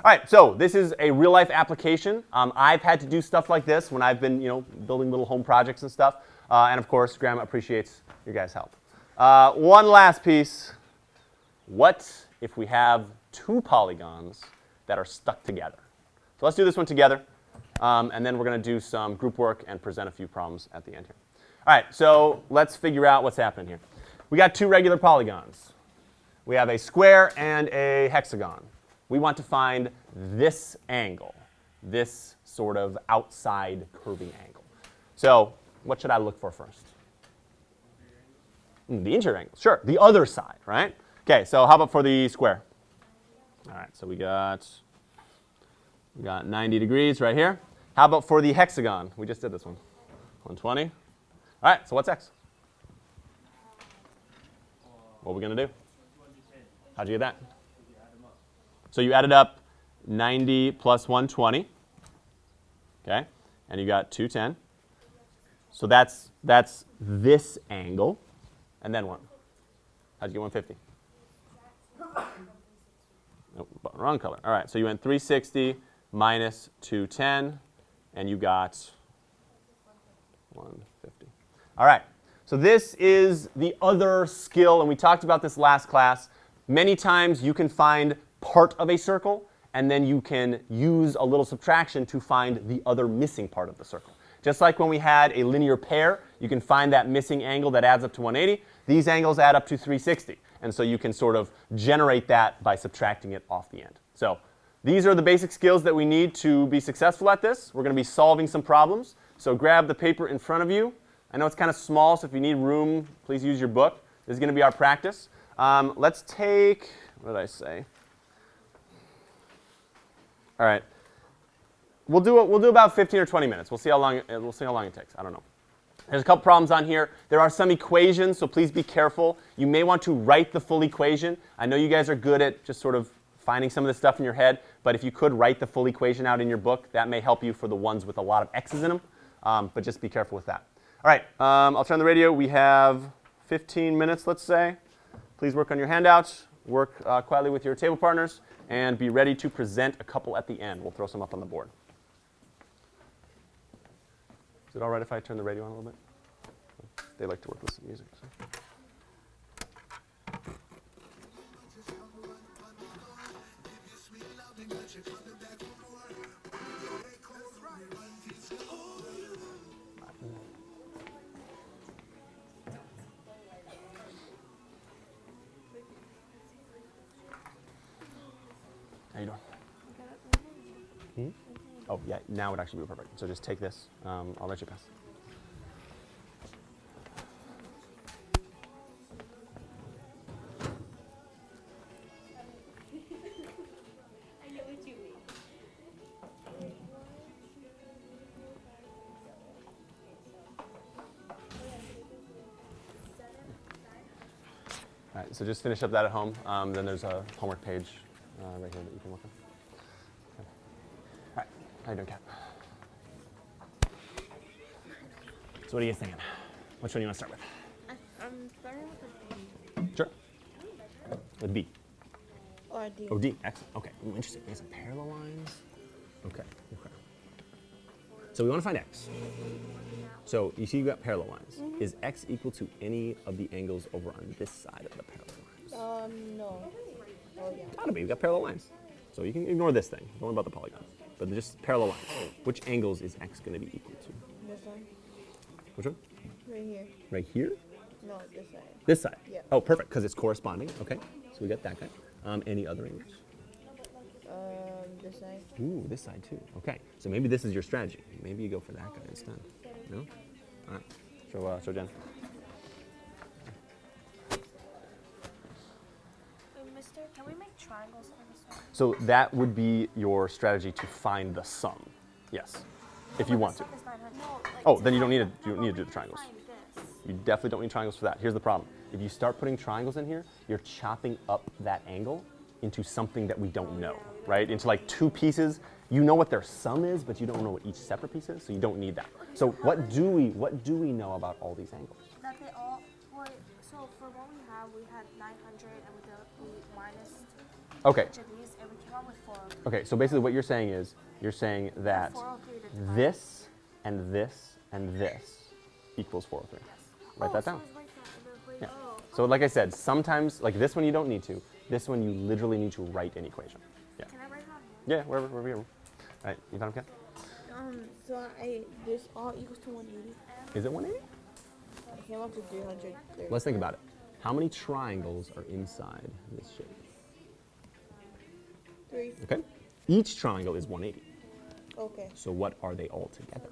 All right, so this is a real life application. I've had to do stuff like this when I've been, building little home projects and stuff. And of course, Grandma appreciates your guys' help. One last piece. What if we have two polygons that are stuck together? So let's do this one together. And then we're going to do some group work and present a few problems at the end here. All right, so let's figure out what's happening here. We got two regular polygons. We have a square and a hexagon. We want to find this angle, this sort of outside curving angle. So what should I look for first? The interior angle, sure, the other side, right? Okay, so how about for the square? All right, so we got 90 degrees right here. How about for the hexagon? We just did this one. 120. All right, so what's x? What are we going to do? How'd you get that? So you added up 90 plus 120. Okay, and you got 210. So that's this angle. And then what? How'd you get 150? Nope, wrong color. All right, so you went 360 minus 210, and you got 150. All right, so this is the other skill, and we talked about this last class. Many times you can find part of a circle, and then you can use a little subtraction to find the other missing part of the circle. Just like when we had a linear pair, you can find that missing angle that adds up to 180. These angles add up to 360. And so you can sort of generate that by subtracting it off the end. So these are the basic skills that we need to be successful at this. We're going to be solving some problems. So grab the paper in front of you. I know it's kind of small, so if you need room, please use your book. This is going to be our practice. Let's take, what did I say? All right. We'll do about 15 or 20 minutes. We'll see how long it takes. I don't know. There's a couple problems on here. There are some equations, so please be careful. You may want to write the full equation. I know you guys are good at just sort of finding some of this stuff in your head, but if you could write the full equation out in your book, that may help you for the ones with a lot of x's in them. But just be careful with that. All right, I'll turn the radio. We have 15 minutes, let's say. Please work on your handouts. Work quietly with your table partners, and be ready to present a couple at the end. We'll throw some up on the board. Is it all right if I turn the radio on a little bit? They like to work with some music. So. How you doing? Oh, yeah, now would actually be perfect. So just take this. I'll let you pass. I know what you mean. All right, so just finish up that at home. Then there's a homework page right here that you can work on. Okay. All right, how you doing, Kat? So what are you guys thinking? Which one do you want to start with? I'm starting with a D. Sure. With B. Or D. Oh, D. Excellent. Okay. Ooh, interesting. We have some parallel lines. Okay. Okay. So we want to find x. So you see you got parallel lines. Mm-hmm. Is x equal to any of the angles over on this side of the parallel lines? No. Oh, yeah. Gotta be. We got parallel lines. So you can ignore this thing. Don't worry about the polygons. But just parallel lines. Which angles is x going to be equal to? This one. Which one? Right here. Right here? No, this side. This side? Yeah. Oh, perfect, because it's corresponding. Okay, so we got that guy. Any other angles? This side. Ooh, this side too. Okay, so maybe this is your strategy. Maybe you go for that guy instead. No? All right. Show Jen. Mister, can we make triangles for this one? So that would be your strategy to find the sum. Yes, if you want to. Oh, then you don't need to do the triangles. You definitely don't need triangles for that. Here's the problem. If you start putting triangles in here, you're chopping up that angle into something that we don't know, right? Into like two pieces. You know what their sum is, but you don't know what each separate piece is, so you don't need that. So what do we know about all these angles? That they all, well, so for what we had 900 and we minus Okay. each of these and we came up with 403. Okay, so basically what you're saying is, you're saying that 403 to divide. this and this and this equals 403. Yes. Write that down. So it's like that. Yeah. Oh. So like I said, sometimes, like this one you don't need to. This one you literally need to write an equation. Yeah. Can I write it on here? Yeah, wherever you are. All right, you done, okay? So this all equals to 180. Is it 180? I came up to 300. Let's think about it. How many triangles are inside this shape? 3. Okay? Each triangle is 180. Okay. So what are they all together?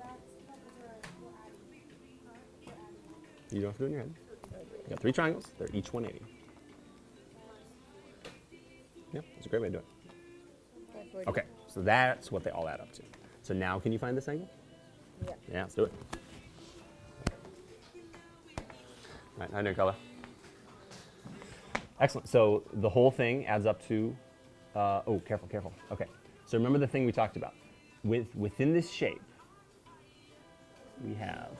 You don't have to do it in your head. You got 3 triangles. They're each 180. Yeah, that's a great way to do it. 540. Okay, so that's what they all add up to. So now can you find this angle? Yeah. Yeah, let's do it. All right, I know color. Excellent. So the whole thing adds up to, oh, careful. Okay, so remember the thing we talked about. Within this shape, we have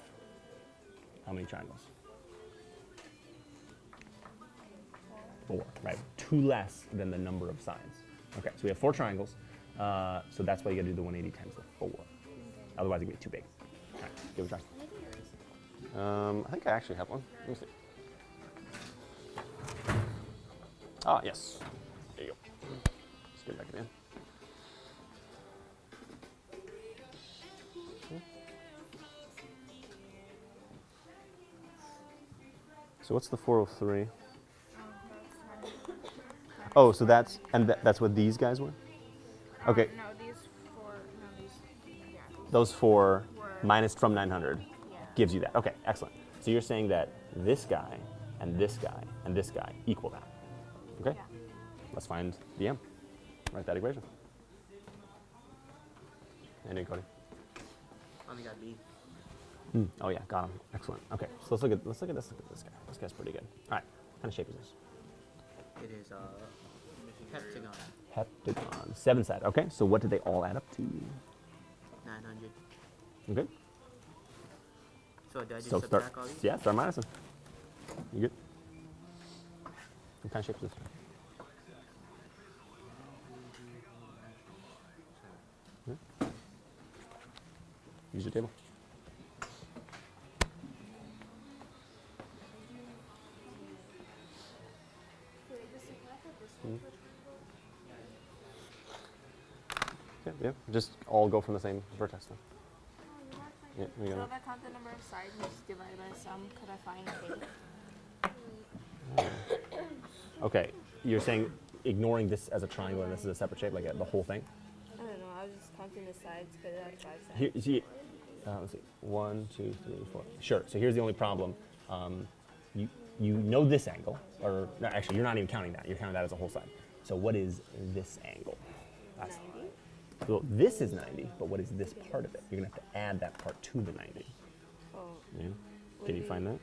how many triangles? 4, right? 2 less than the number of sides. Okay, so we have 4 triangles. So that's why you gotta do the 180 times the 4. Otherwise, it's gonna be too big. All right, give it a try. I think I actually have one. Let me see. Ah, yes. There you go. Let's get back in. So what's the 403? Oh, so that's that's what these guys were. Okay. No, these 4, no, these, yeah. Those 4 minus from 900 Yeah. gives you that. Okay, excellent. So you're saying that this guy and this guy and this guy equal that. Okay? Yeah. Let's find the m. Write that equation. And Cody. Only got B. Oh yeah, got him. Excellent. Okay, so let's look at this. Look at this guy. This guy's pretty good. All right, what kind of shape is this? It is heptagon. Heptagon. 7 side. Okay, so what did they all add up to? 900. Okay. So do I just So subtract all these? yeah, start minusing. You good? What kind of shape is this? Yeah. Use your table. Yeah. Just all go from the same vertex then. Yeah, we So got if I count the number of sides and just divide by sum, could I find 8? Okay, you're saying ignoring this as a triangle and this is a separate shape, like the whole thing? I don't know. I was just counting the sides because it had 5 sides. Here, see, let's see, 1, 2, 3, 4. Sure. So here's the only problem. You know this angle, or no, actually, you're not even counting that. You're counting that as a whole side. So what is this angle? That's 90. well, this is 90, but what is this part of it? You're gonna have to add that part to the 90. Oh, Yeah. Can you find that?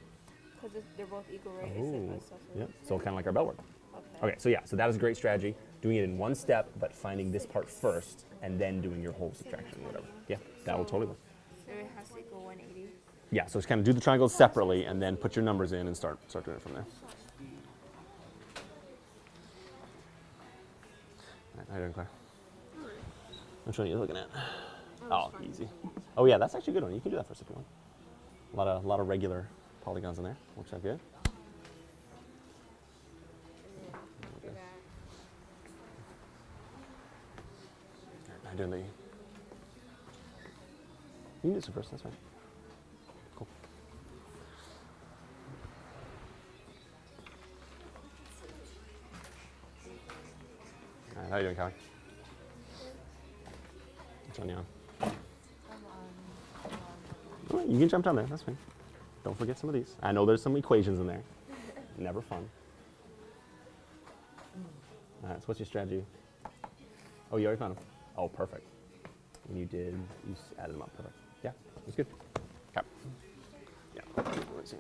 because they're both equal, right? Oh, It's yeah. So kind of like our bell work. Okay. Okay, so yeah, so that is a great strategy. Doing it in one step, but finding this part first, and then doing your whole subtraction, or whatever. Yeah, that will totally work. So it has to equal 180. Yeah, so just kind of do the triangles separately, and then put your numbers in and start doing it from there. All right, how you doing, Claire? Which one are you looking at? Oh, easy. Oh yeah, that's actually a good one. You can do that first if you want. A lot of regular polygons in there. Works out good. mind doing the. You can do this first. That's fine. Cool. All right, how you doing, Callie? What's on you on? All right, you can jump down there. That's fine. Don't forget some of these. I know there's some equations in there. Never fun. All right, so what's your strategy? Oh, you already found them. Oh, perfect. And you added them up. Perfect. Yeah, that's good. Okay. Yeah. Let's see.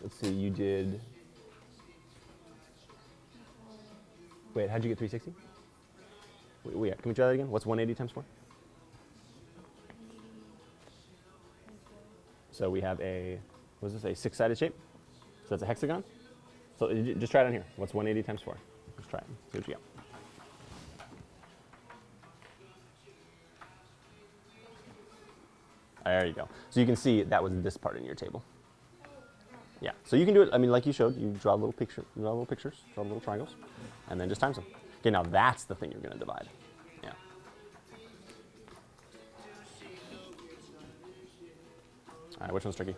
Let's see. You did. Wait, how'd you get 360? Wait, can we try that again? What's 180 times 4? So we have a, what does this say, 6-sided shape? So that's a hexagon? So just try it on here. What's 180 times 4? Let's try it. See what you get. There you go. So you can see that was this part in your table. Yeah. So you can do it. I mean, like you showed, you draw little pictures, draw little triangles, and then just times them. Okay. Now that's the thing you're going to divide. Yeah. All right. Which one's tricky?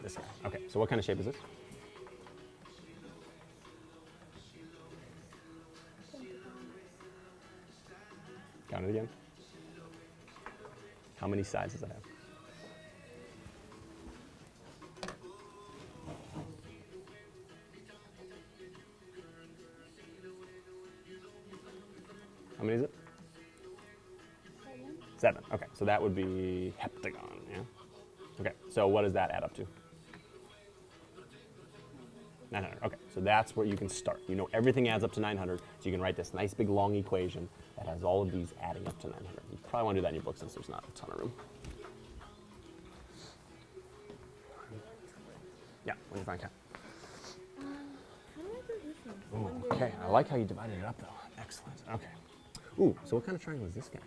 This guy. Okay. So what kind of shape is this? Count it again. How many sides does that have? How many is it? 7. Okay, so that would be heptagon, yeah? Okay, so what does that add up to? 900. Okay, so that's where you can start. You know everything adds up to 900, so you can write this nice big long equation that has all of these adding up to 900. You probably want to do that in your book since there's not a ton of room. Yeah, when you find Cat. How do I do this one? Ooh, okay, I like how you divided it up though. Excellent. Okay. Ooh, so what kind of triangle is this guy?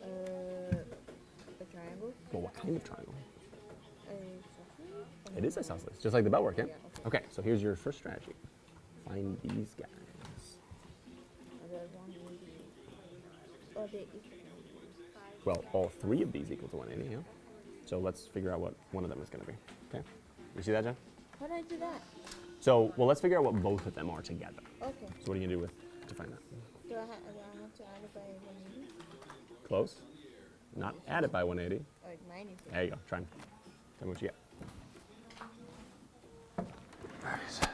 A triangle? Well, what kind of triangle? A It is isosceles, just like the belt work, yeah? Okay, so here's your first strategy. Find these guys. Are they equal? Well, all 3 of these equal to 180, yeah? So let's figure out what one of them is going to be, okay? You see that, John? How do I do that? So, well, let's figure out what both of them are together. Okay. So what are you going to do to find that? Do I have to add it by 180? Close. Not add it by 180. Or 90? There you go. Try and tell me what you get. All right.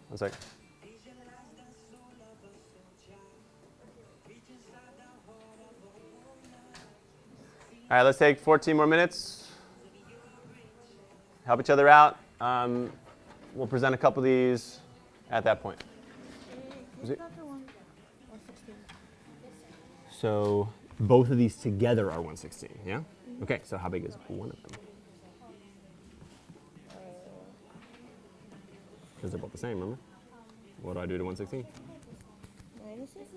One sec. All right, let's take 14 more minutes. Help each other out. We'll present a couple of these at that point. Is it? Not the one. 116. So both of these together are 116, yeah? Okay, so how big is one of them? Because they're both the same, remember? What do I do to 116? Minus it?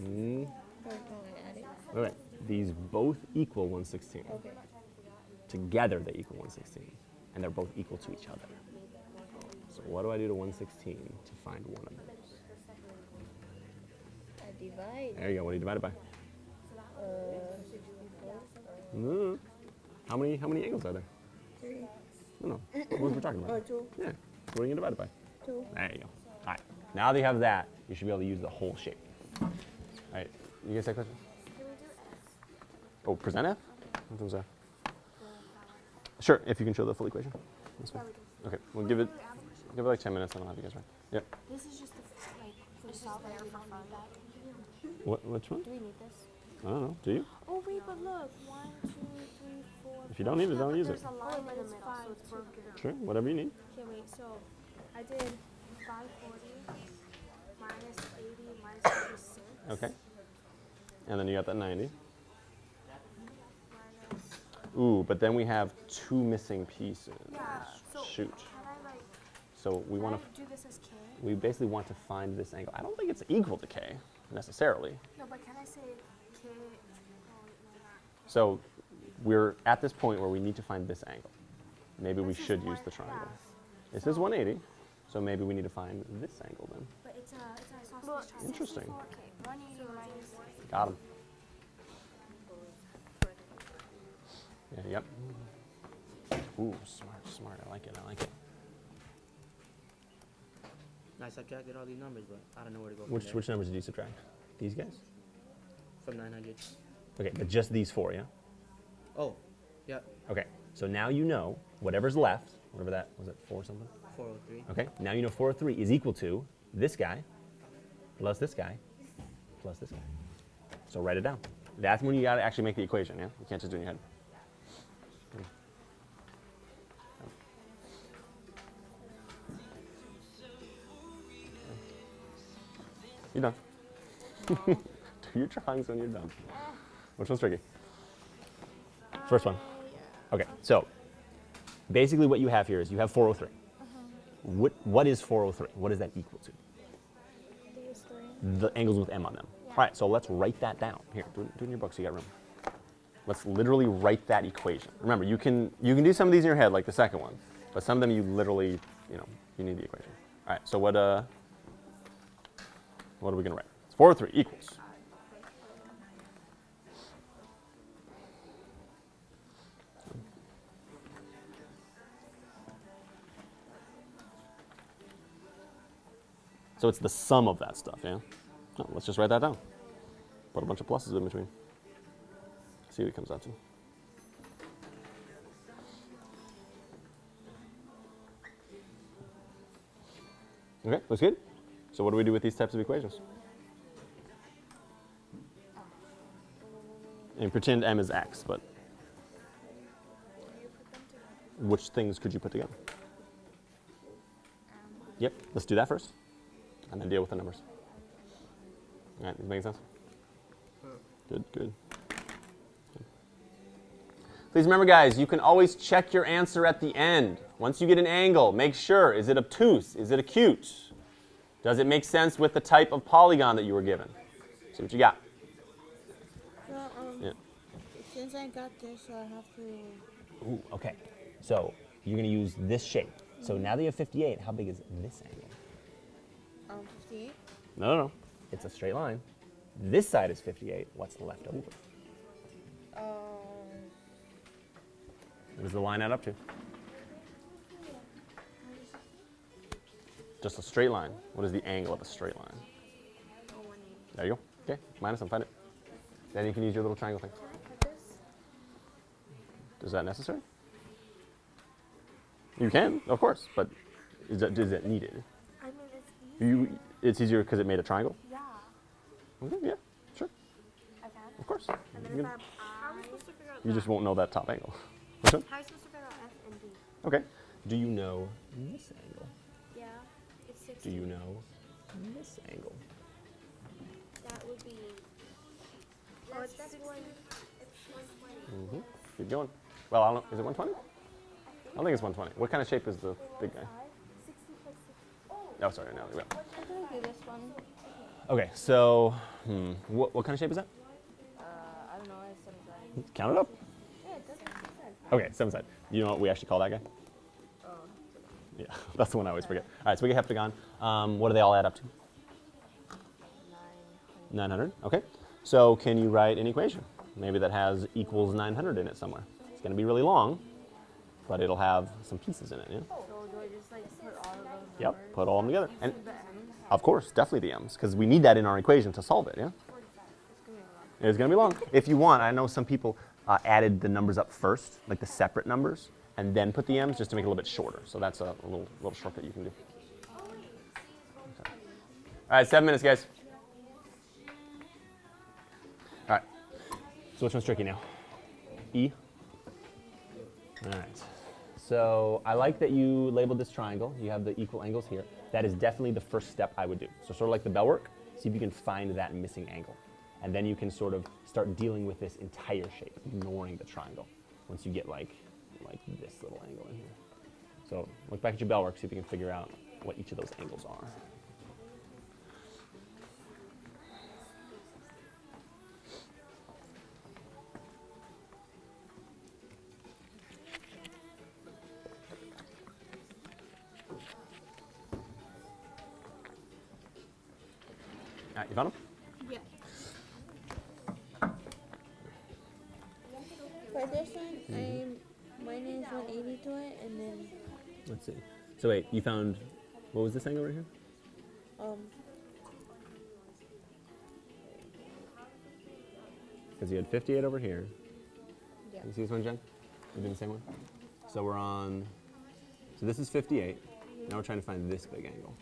Mm, Or can I add it? wait. These both equal 116. Okay. Together they equal 116. And they're both equal to each other. So what do I do to 116 to find one of those? I divide. There you go. What do you divide it by? Equals. Mm. How many angles are there? 3. No. What was we talking Or about? 2. Yeah. What are you going to divide it by? 2. There you go. All right. Now that you have that, you should be able to use the whole shape. All right. You guys have questions? Can we do F? Oh, present F? What was that? Sure, if you can show the full equation. That's fine. Yeah, we can. Okay, we'll give it like 10 minutes and I'll have you guys right. Yep. This is just the, like, for solve there for fun. Which one? Do we need this? I don't know. Do you? Oh, wait, but look. 1, 2, 3, 4. If you don't need it, don't use it. There's a line in the middle, so it's broken. Sure, whatever you need. Okay, wait, so I did 540 minus 80 minus 36. Okay. And then you got that 90. Minus, Ooh, but then we have 2 missing pieces. yeah, so Shoot. can I, like, So we can want I to, do this as K? we basically want to find this angle. I don't think it's equal to K necessarily. No, but can I say K? Oh, wait, no, not. So we're at this point where we need to find this angle. Maybe we This is should use one the triangle. half. This is 180. So maybe we need to find this angle then. But it's a isosceles triangle. Interesting. 64K. 180 minus. Got him. Yeah, yep. Ooh, smart, smart. I like it, I like it. I subtracted all these numbers, but I don't know where to go from Which there. which numbers did you subtract? These guys? From 900. Okay, but just these four, yeah? Oh, yeah, Okay, so now you know whatever's left, whatever that, was it 4 something? 403. Okay, now you know 403 is equal to this guy plus this guy plus this guy. So write it down. That's when you gotta actually make the equation, yeah? You can't just do it in your head. You're done. Do your drawings when you're done. Which one's tricky? First one. Okay, so basically what you have here is you have 403. What is 403? What is that equal to? These three. The angles with M on them. All right, so let's write that down. Here, do it in your book so you got room. Let's literally write that equation. Remember, you can do some of these in your head, like the second one, but some of them you literally, you need the equation. All right, so what are we gonna write? It's 403 equals. So it's the sum of that stuff, yeah? Oh, let's just write that down. Put a bunch of pluses in between. See what it comes out to. Okay, looks good. So what do we do with these types of equations? And pretend M is X, but which things could you put together? Yep, let's do that first, and then deal with the numbers. All right, is making sense? Good, good. Please remember, guys, you can always check your answer at the end. Once you get an angle, make sure, is it obtuse? Is it acute? Does it make sense with the type of polygon that you were given? See what you got. So, Yeah. since I got this, I have to. Ooh, okay. So you're going to use this shape. So now that you have 58, how big is this angle? 58. No. It's a straight line. This side is 58. What's left over? What does the line add up to? Just a straight line. What is the angle of a straight line? There you go. Okay, minus them, find it. Then you can use your little triangle thing. Is that necessary? You can, of course, but is it needed? I mean, it's easy. It's easier because it made a triangle? Yeah, Okay, yeah, sure, I can. of course. And then You if can- I, how are we supposed to figure out You just won't know that top angle. Which one? How are we supposed to figure out F and B? Okay. Do you know this angle? Yeah, it's 60. Do you know this angle? That would be. Oh, it's 60. It's 120. Keep going. Well, I don't know. Is it 120? I don't think it's 120. What kind of shape is the big guy? 60 plus 60. Oh, sorry, no. I'm gonna do this one. Okay, so, what kind of shape is that? I don't know. It's some side. Count it up. Yeah, it doesn't make sense. Okay, 7 side. You know what we actually call that guy? Yeah, that's the one I always forget. All right, so we get heptagon. What do they all add up to? 900. Okay. So can you write an equation? Maybe that has equals 900 in it somewhere. It's going to be really long, but it'll have some pieces in it. Yeah? So do I just like put all of those numbers? Yep. Put all of them together. And The M's? of course, definitely the m's, because we need that in our equation to solve it. Yeah. It's going to be long. If you want, I know some people added the numbers up first, like the separate numbers, and then put the m's just to make it a little bit shorter. So that's a little shortcut you can do. Okay. All right, 7 minutes, guys. All right. So which one's tricky now? E? All right. So I like that you labeled this triangle. You have the equal angles here. That is definitely the first step I would do. So sort of like the bell work, see if you can find that missing angle. And then you can sort of start dealing with this entire shape, ignoring the triangle, once you get like this little angle in here. So look back at your bell work, see if you can figure out what each of those angles are. You found them? Yeah. For this one, I'm minus 180 to it, and then Let's see. So wait, you found, what was this angle right here? Because you had 58 over here. Yeah. You see this one, Jen? We're doing the same one? So we're on, so this is 58. Now we're trying to find this big angle.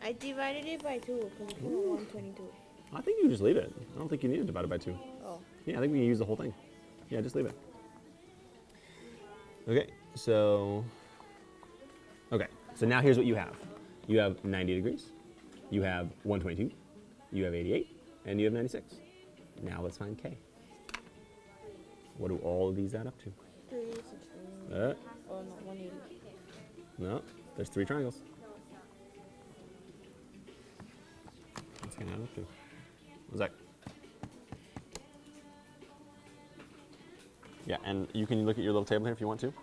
I divided it by 2 because it's 122. I think you can just leave it. I don't think you need to divide it by 2. Oh. Yeah, I think we can use the whole thing. Yeah, just leave it. Okay, so now here's what you have. You have 90 degrees, you have 122, you have 88, and you have 96. Now let's find K. What do all of these add up to? 316. Uh, Oh, no, 180. no, there's 3 triangles. What's gonna add up to? What's that? Yeah, and you can look at your little table here if you want to.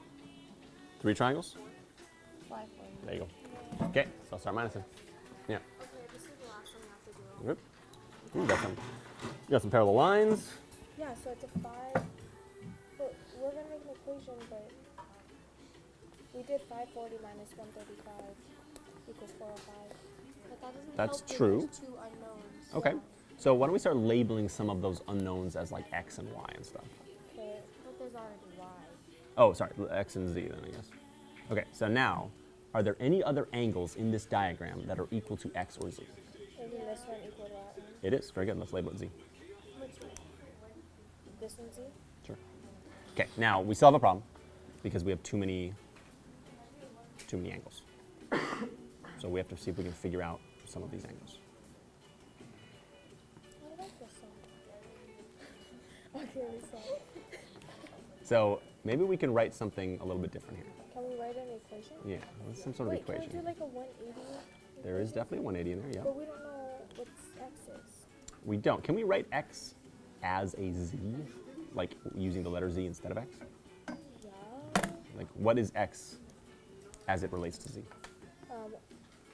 3 triangles. 540. There you go. Okay, so I'll start minusing. Yeah. Okay, this is the last one we have to do. Yep. You got some parallel lines. Yeah, so it's a 5. But we're gonna make an equation, but we did 540 minus 135 equals 405. But that doesn't That's help when true. there's 2 unknowns. Okay. So why don't we start labeling some of those unknowns as like X and Y and stuff? Okay, but there's already Y. Oh, sorry, X and Z then, I guess. Okay, so now, are there any other angles in this diagram that are equal to X or Z? Isn't this one equal to that one? It is. Very good. Let's label it Z. Which one? This one's Z? Sure. Okay, now we still have a problem because we have too many angles. So we have to see if we can figure out some of these angles. I like this one. Okay, we saw it. So maybe we can write something a little bit different here. Can we write an equation? Yeah, some sort of Wait, equation. can we do like a 180? There is definitely 180 in there, yeah. But we don't know what X is. We don't. Can we write X as a Z? Like using the letter Z instead of X? Yeah. Like what is X as it relates to Z?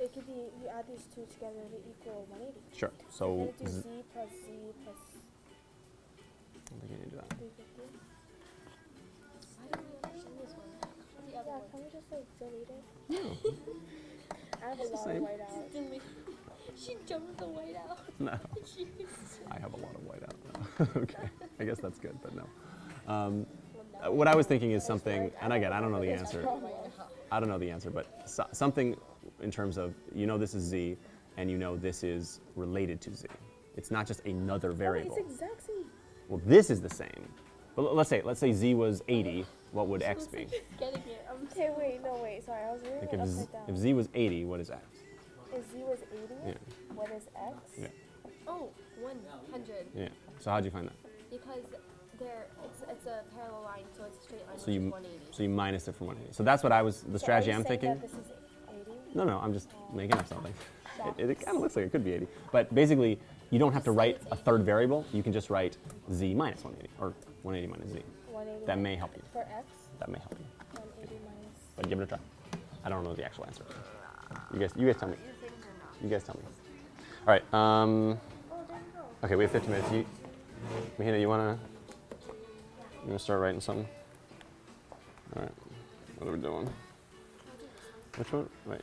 It could be, you add these two together, they equal 180. Sure. And So then do Z, Z plus Z plus I don't think I need to do that. 350. Why don't we understand this one? The other one. Can we just like delete it? I have a lot of same. whiteout. She jumped the whiteout. No. I have a lot of white out. Okay. I guess that's good, but no. What I was thinking is something, and again, I don't know the answer. I don't know the answer, but something in terms of, you know this is Z, and you know this is related to Z. It's not just another variable. It's exact same. Well, this is the same. But let's say Z was 80, what would X be? Getting it. Okay, wait, sorry, I was reading Like it if upside down. Z was 80, what is X? If Z was 80, Yeah. what is X? Yeah. Oh, 100. Yeah. So how'd you find that? Because it's a parallel line, so it's a straight line, So which you is 180. so you minus it from 180. So that's what I was, the So strategy are you I'm saying thinking. that this is 80? No, I'm just making up something. It kind of looks like it could be 80. But basically, you don't have to write a third variable. You can just write Z minus 180, or 180 minus Z. 180 That may help you. For X, That may help you. 180 minus. But give it a try. I don't know the actual answer. You guys tell me. You guys tell me. All right. Oh, there you go. Okay, we have 15 minutes. Mahina, you wanna start writing something? All right. What are we doing? Which one? Wait.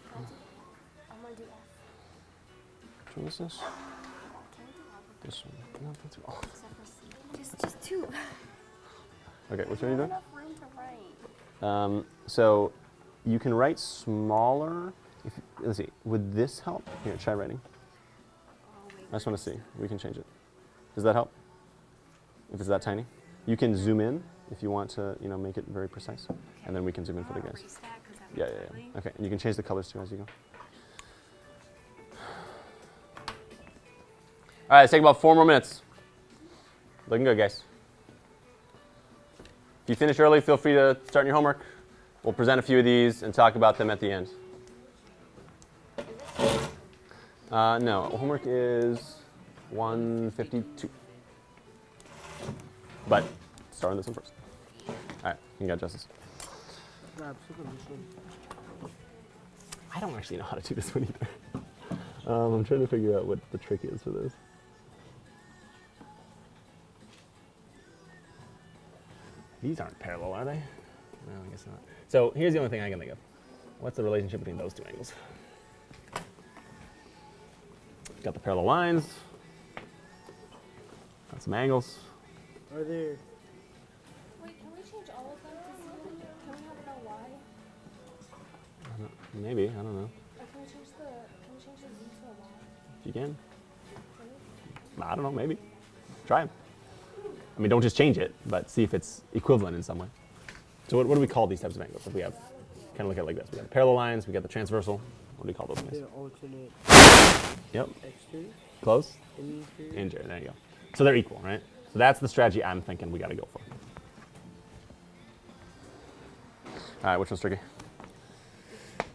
I'm gonna do F. Which one is this? This one. No, that's all. Just two. Okay, which one are you doing? Enough room to write. So you can write smaller. Let's see. Would this help? Here, try writing. I just want to see. We can change it. Does that help? If it's that tiny, you can zoom in if you want to, make it very precise, and then we can zoom in for the guys. Yeah. Okay, and you can change the colors too as you go. All right, let's take about 4 more minutes. Looking good, guys. If you finish early, feel free to start your homework. We'll present a few of these and talk about them at the end. No, homework is 152. But start on this one first. All right, you got Justice. I don't actually know how to do this one either. I'm trying to figure out what the trick is for this. These aren't parallel, are they? No, I guess not. So here's the only thing I can think of. What's the relationship between those two angles? Got the parallel lines. Got some angles. Are there? Wait, can we change all of them to Z? Can we have it on Y? Maybe, I don't know. Or can we change the Z to a Y? If you can. Can we? I don't know, maybe. Try them. I mean, don't just change it, but see if it's equivalent in some way. So what do we call these types of angles? If we have, kind of look at it like this. We got the parallel lines, we got the transversal. What do we call those guys? There alternate Yep, exterior, close. interior. Interior, there you go. So they're equal, right? So that's the strategy I'm thinking we got to go for. All right, which one's tricky?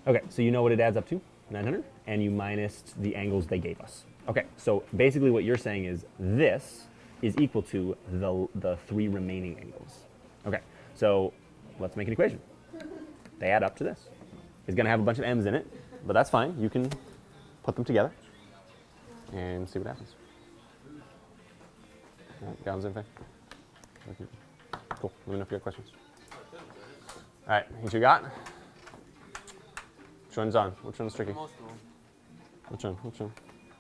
Okay, so you know what it adds up to, 900, and you minus the angles they gave us. Okay, so basically what you're saying is this is equal to the 3 remaining angles. Okay, so let's make an equation. They add up to this. It's going to have a bunch of m's in it, but that's fine. You can put them together and see what happens. All right, got anything? Okay. Cool. Let me know if you have questions. All right, what you got? Which one's on? Which one's tricky? Most of them. Which one? Which one?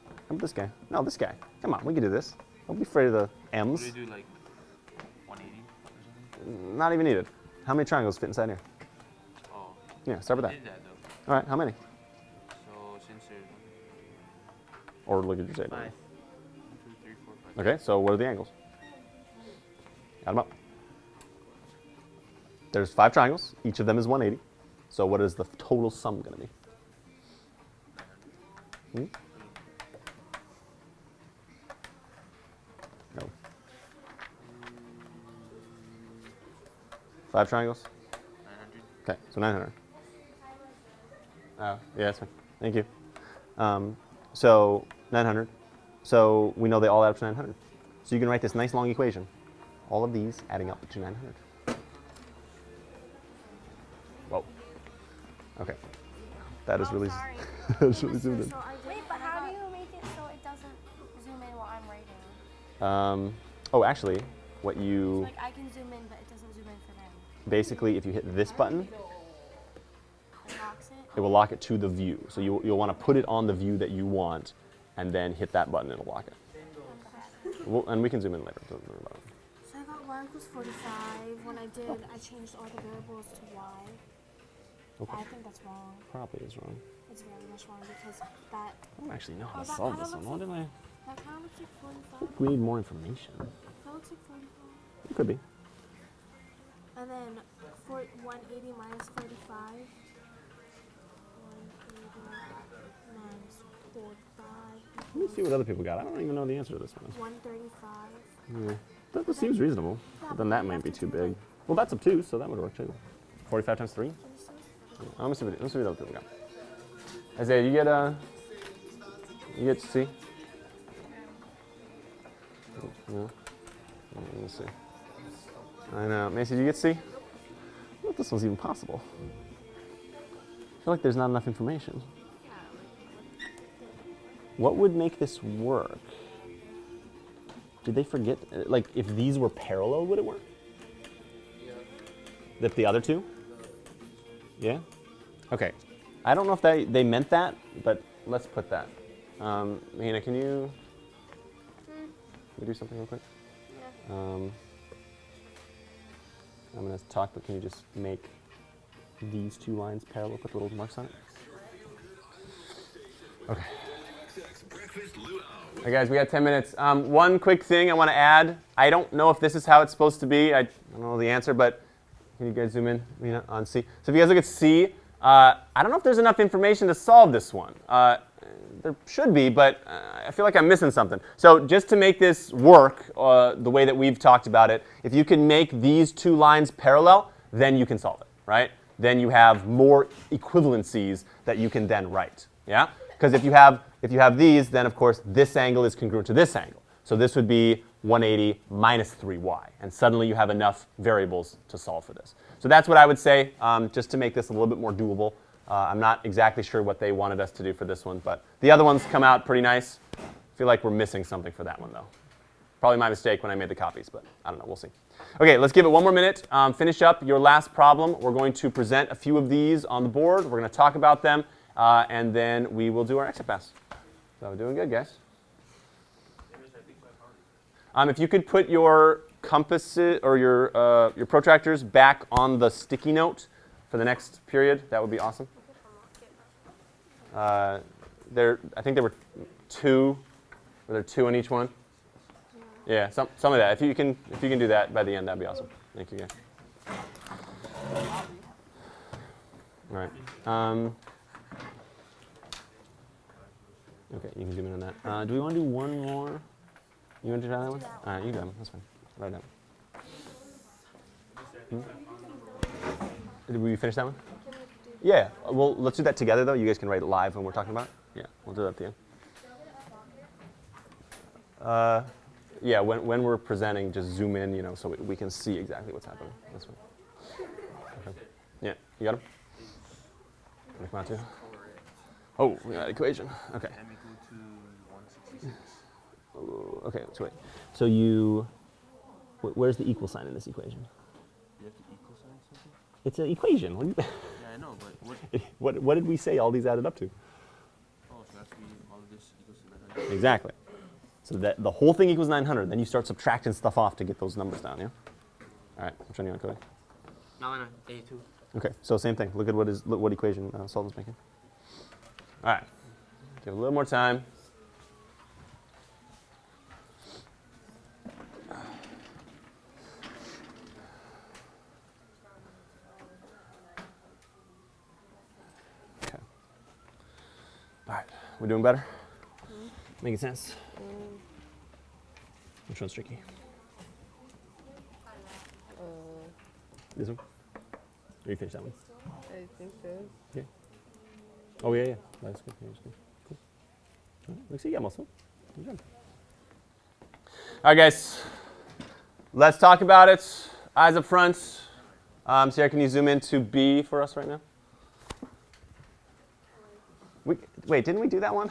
How about this guy? No, this guy. Come on, we can do this. Don't be afraid of the M's. What do you do, like 180 or something? Not even needed. How many triangles fit inside here? Oh. Yeah, start with I that. did that though. All right, how many? So since there's Or look at your table. 5. 1, 2, 3, 4, 5. Okay, so what are the angles? Add them up. There's 5 triangles. Each of them is 180. So what is the total sum going to be? Hmm? No. 5 triangles? 900. Okay, so 900. Oh, yeah, that's fine. Thank you. So 900. So we know they all add up to 900. So you can write this nice long equation. All of these adding up to 900. Whoa. Okay. That is really, sorry. that's really zoomed in. So I did Wait, but how do you make it so it doesn't zoom in while I'm writing? Oh, actually, what you, Like I can zoom in, but it doesn't zoom in for them. basically, if you hit this button, It locks it. it will lock it to the view. So you'll want to put it on the view that you want, and then hit that button, it'll lock it. Well, and we can zoom in later. Doesn't matter about it. So I got y equals 45. When I did, I changed all the variables to y. Okay. I think that's wrong. Probably is wrong. It's very much wrong because that I don't actually know how Oh, to that solve kinda this one. looks What did I? that kind of looks like 45. We need more information. That looks like 45. It could be. And then for 180 minus 45. 180 minus 45 Let me see what other people got. I don't even know the answer to this one. 135. Yeah. That seems reasonable. But then that might be too big. Well, that's up 2, so that would work too. 45 times 3? Let me see what other people got. Isaiah, you get C? No? Let me see. I know. Macy, do you get C? I don't know if this one's even possible. I feel like there's not enough information. What would make this work? Did they forget? Like, if these were parallel, would it work? Yeah. If the other two? Yeah? Okay. I don't know if they meant that, but let's put that. Hannah, can you do something real quick? Yeah. I'm going to talk, but can you just make these 2 lines parallel, put little marks on it? Okay. Hey guys, we got 10 minutes. One quick thing I want to add. I don't know if this is how it's supposed to be. I don't know the answer, but can you guys zoom in on C? So if you guys look at C, I don't know if there's enough information to solve this one. There should be, but I feel like I'm missing something. So just to make this work the way that we've talked about it, if you can make these 2 lines parallel, then you can solve it, right? Then you have more equivalencies that you can then write, yeah? Because if you have these, then of course this angle is congruent to this angle. So this would be 180 minus 3y, and suddenly you have enough variables to solve for this. So that's what I would say, just to make this a little bit more doable. I'm not exactly sure what they wanted us to do for this one, but the other ones come out pretty nice. I feel like we're missing something for that one, though. Probably my mistake when I made the copies, but I don't know. We'll see. OK, let's give it one more minute. Finish up your last problem. We're going to present a few of these on the board. We're going to talk about them, and then we will do our exit pass. So we're doing good, guys. If you could put your compasses or your protractors back on the sticky note for the next period, that would be awesome. I think there were two. Were there two on each one? Yeah, some of that. If you can do that by the end, that'd be awesome. Thank you, guys. All right. Okay, you can zoom in on that. Do we want to do one more? You want to try that one? All right, you do that one. That's fine. Write it down. Did we finish that one? Yeah. Well, let's do that together, though. You guys can write it live when we're talking about it. Yeah, we'll do that at the end. Yeah, when we're presenting, just zoom in, so we can see exactly what's happening. That's fine. Okay. Yeah, you got him? Wanna come out too? Oh, we got equation. Okay. M equal to 166. Okay, so wait. So where's the equal sign in this equation? You have to equal sign something? It's an equation. What, Yeah, I know, but what? what did we say all these added up to? Oh, so that's all of this equals to 900. Exactly. So that the whole thing equals 900. Then you start subtracting stuff off to get those numbers down, yeah? All right, which one you want, Cody? No, A2. Okay, so same thing. Look at what equation Sultan's making. All right, give it a little more time. Okay. All right, we're doing better? Making sense? Which one's tricky? This one? Or you finish that one? I think so. Yeah. Oh, yeah. That's good. Yeah, that's good. Cool. All right. Let's see. Yeah, muscle. Good job. All right, guys. Let's talk about it. Eyes up front. Sarah, can you zoom into B for us right now? Wait, didn't we do that one?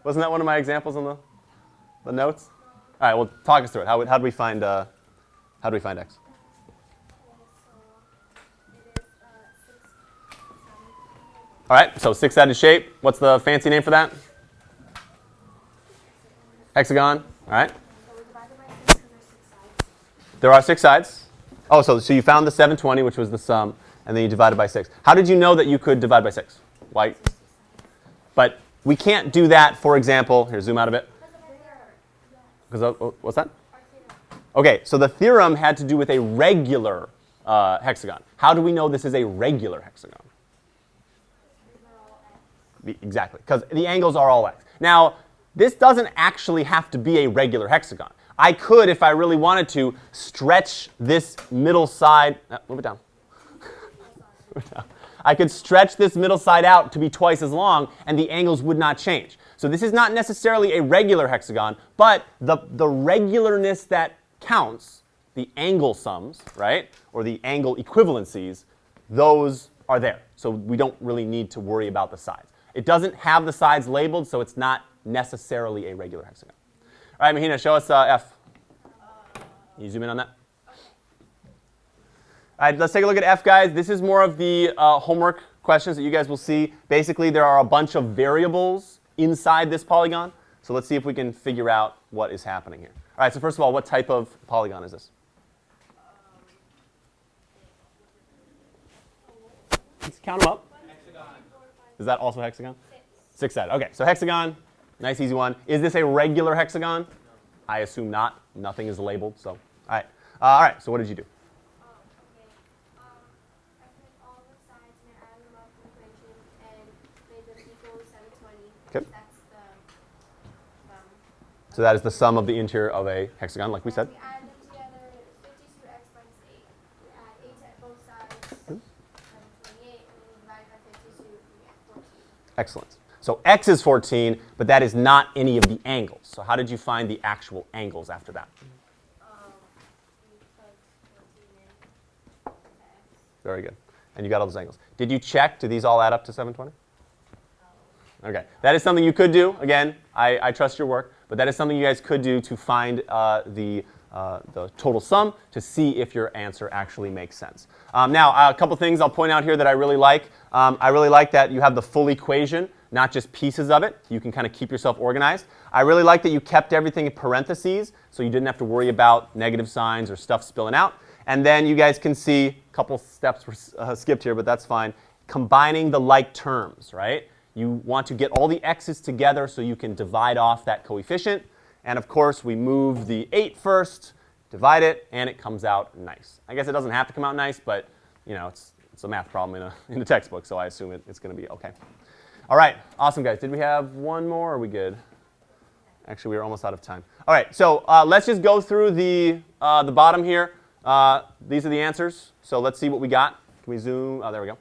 Wasn't that one of my examples on the notes? All right, well, talk us through it. How do we find X? All right, so six-sided shape. What's the fancy name for that? Hexagon. All right. There are 6 sides. Oh, so you found the 720, which was the sum, and then you divided by 6. How did you know that you could divide by 6? Why? But we can't do that, for example. Here, zoom out a bit. Because what's that? Okay, so the theorem had to do with a regular hexagon. How do we know this is a regular hexagon? Exactly, because the angles are all x. Now, this doesn't actually have to be a regular hexagon. I could, if I really wanted to, stretch this middle side. Move it down. I could stretch this middle side out to be twice as long, and the angles would not change. So this is not necessarily a regular hexagon, but the regularness that counts, the angle sums, right, or the angle equivalencies, those are there. So we don't really need to worry about the sides. It doesn't have the sides labeled, so it's not necessarily a regular hexagon. All right, Mahina, show us F. Can you zoom in on that? All right, let's take a look at F, guys. This is more of the homework questions that you guys will see. Basically, there are a bunch of variables inside this polygon. So let's see if we can figure out what is happening here. All right, so first of all, what type of polygon is this? Let's count them up. Is that also hexagon? 6-sided. Okay, so hexagon, nice easy one. Is this a regular hexagon? No. I assume not. Nothing is labeled. So, all right. So what did you do? I put all the sides and I added them up in the equation and made them equal 720. Okay. That's the sum. So that is the sum of the interior of a hexagon, like we said. We add them together, 52x minus 8. We add 8 to both sides, 728, and then we divide by 52, we get 14. Excellent. So x is 14, but that is not any of the angles. So how did you find the actual angles after that? We put 14 in x. Very good. and you got all those angles. Did you check? Do these all add up to 720? Okay, that is something you could do. Again, I trust your work, but that is something you guys could do to find the total sum to see if your answer actually makes sense. Now, a couple things I'll point out here that I really like. I really like that you have the full equation, not just pieces of it. You can kind of keep yourself organized. I really like that you kept everything in parentheses, so you didn't have to worry about negative signs or stuff spilling out. And then you guys can see a couple steps were skipped here, but that's fine. Combining the like terms, right? You want to get all the x's together so you can divide off that coefficient. And of course, we move the 8 first, divide it, and it comes out nice. I guess it doesn't have to come out nice, but you know, it's a math problem in a textbook, so I assume it's going to be okay. All right, awesome, guys. Did we have one more, or are we good? Actually, we were almost out of time. All right, so let's just go through the bottom here. These are the answers, so let's see what we got. Can we zoom? Oh, there we go.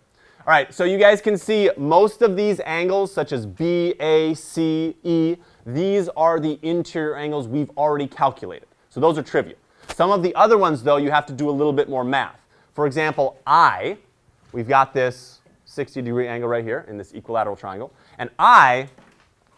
All right, so you guys can see most of these angles, such as B, A, C, E, these are the interior angles we've already calculated. So those are trivial. Some of the other ones, though, you have to do a little bit more math. For example, I, we've got this 60-degree angle right here in this equilateral triangle. And I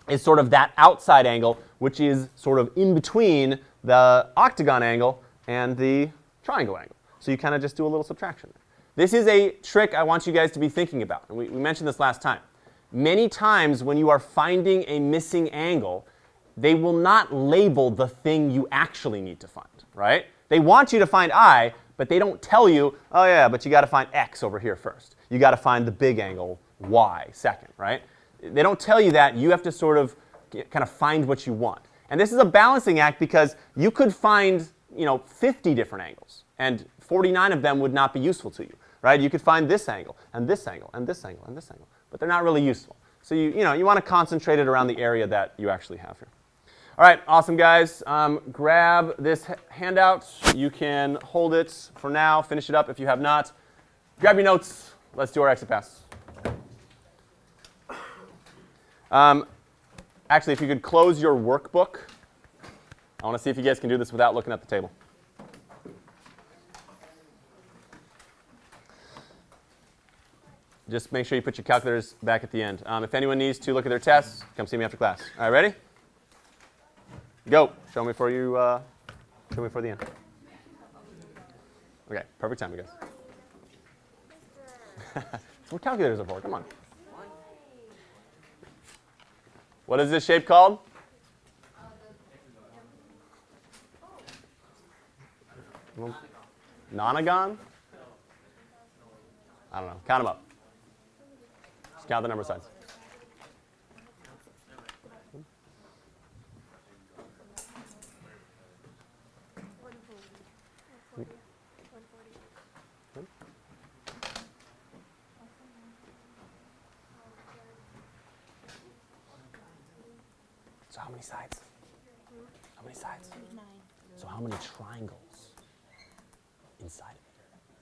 is sort of that outside angle, which is sort of in between the octagon angle and the triangle angle. So you kind of just do a little subtraction there. This is a trick I want you guys to be thinking about. And we mentioned this last time. Many times when you are finding a missing angle, they will not label the thing you actually need to find, right? They want you to find I, but they don't tell you, oh yeah, but you got to find X over here first. You got to find the big angle Y second, right? They don't tell you that. You have to sort of kind of find what you want. And this is a balancing act because you could find, 50 different angles, and 49 of them would not be useful to you, right? You could find this angle, and this angle, and this angle, and this angle, but they're not really useful. So you want to concentrate it around the area that you actually have here. All right, awesome, guys. Grab this handout. You can hold it for now, finish it up if you have not. Grab your notes. Let's do our exit pass. Actually, if you could close your workbook. I want to see if you guys can do this without looking at the table. Just make sure you put your calculators back at the end. If anyone needs to look at their tests, come see me after class. All right, ready? Go. Show me for the end. Okay, perfect time, guys. That's what calculators are for. Come on. What is this shape called? Nonagon? I don't know. Count them up. Just count the number of sides. So how many sides? How many sides? 9. So how many triangles inside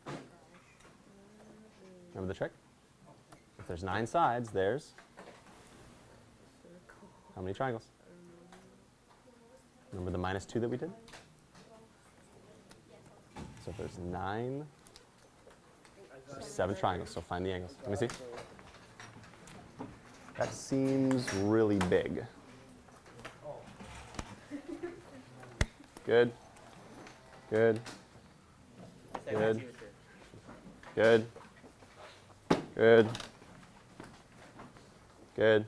of it? Remember the trick? If there's 9 sides, there's how many triangles? Remember the -2 that we did? So if there's 9, there's 7 triangles. So find the angles. Let me see. That seems really big. Good. Good. Good. Good. Good. Good.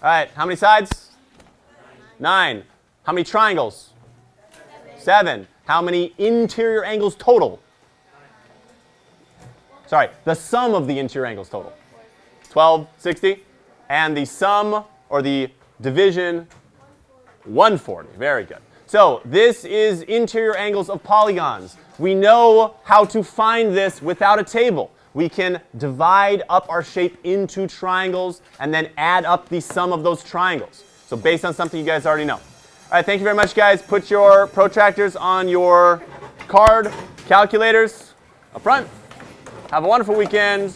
All right, how many sides? 9. How many triangles? 7. How many interior angles total? Sorry, the sum of the interior angles total. 12, 60. And the sum, or the division, 140. Very good. So this is interior angles of polygons. We know how to find this without a table. We can divide up our shape into triangles and then add up the sum of those triangles. So based on something you guys already know. All right, thank you very much, guys. Put your protractors on your card, calculators up front. Have a wonderful weekend.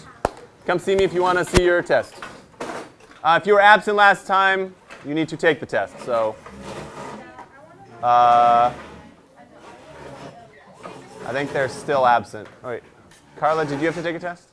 Come see me if you want to see your test. If you were absent last time, you need to take the test. So I think they're still absent. Oh, wait. Carla, did you have to take a test?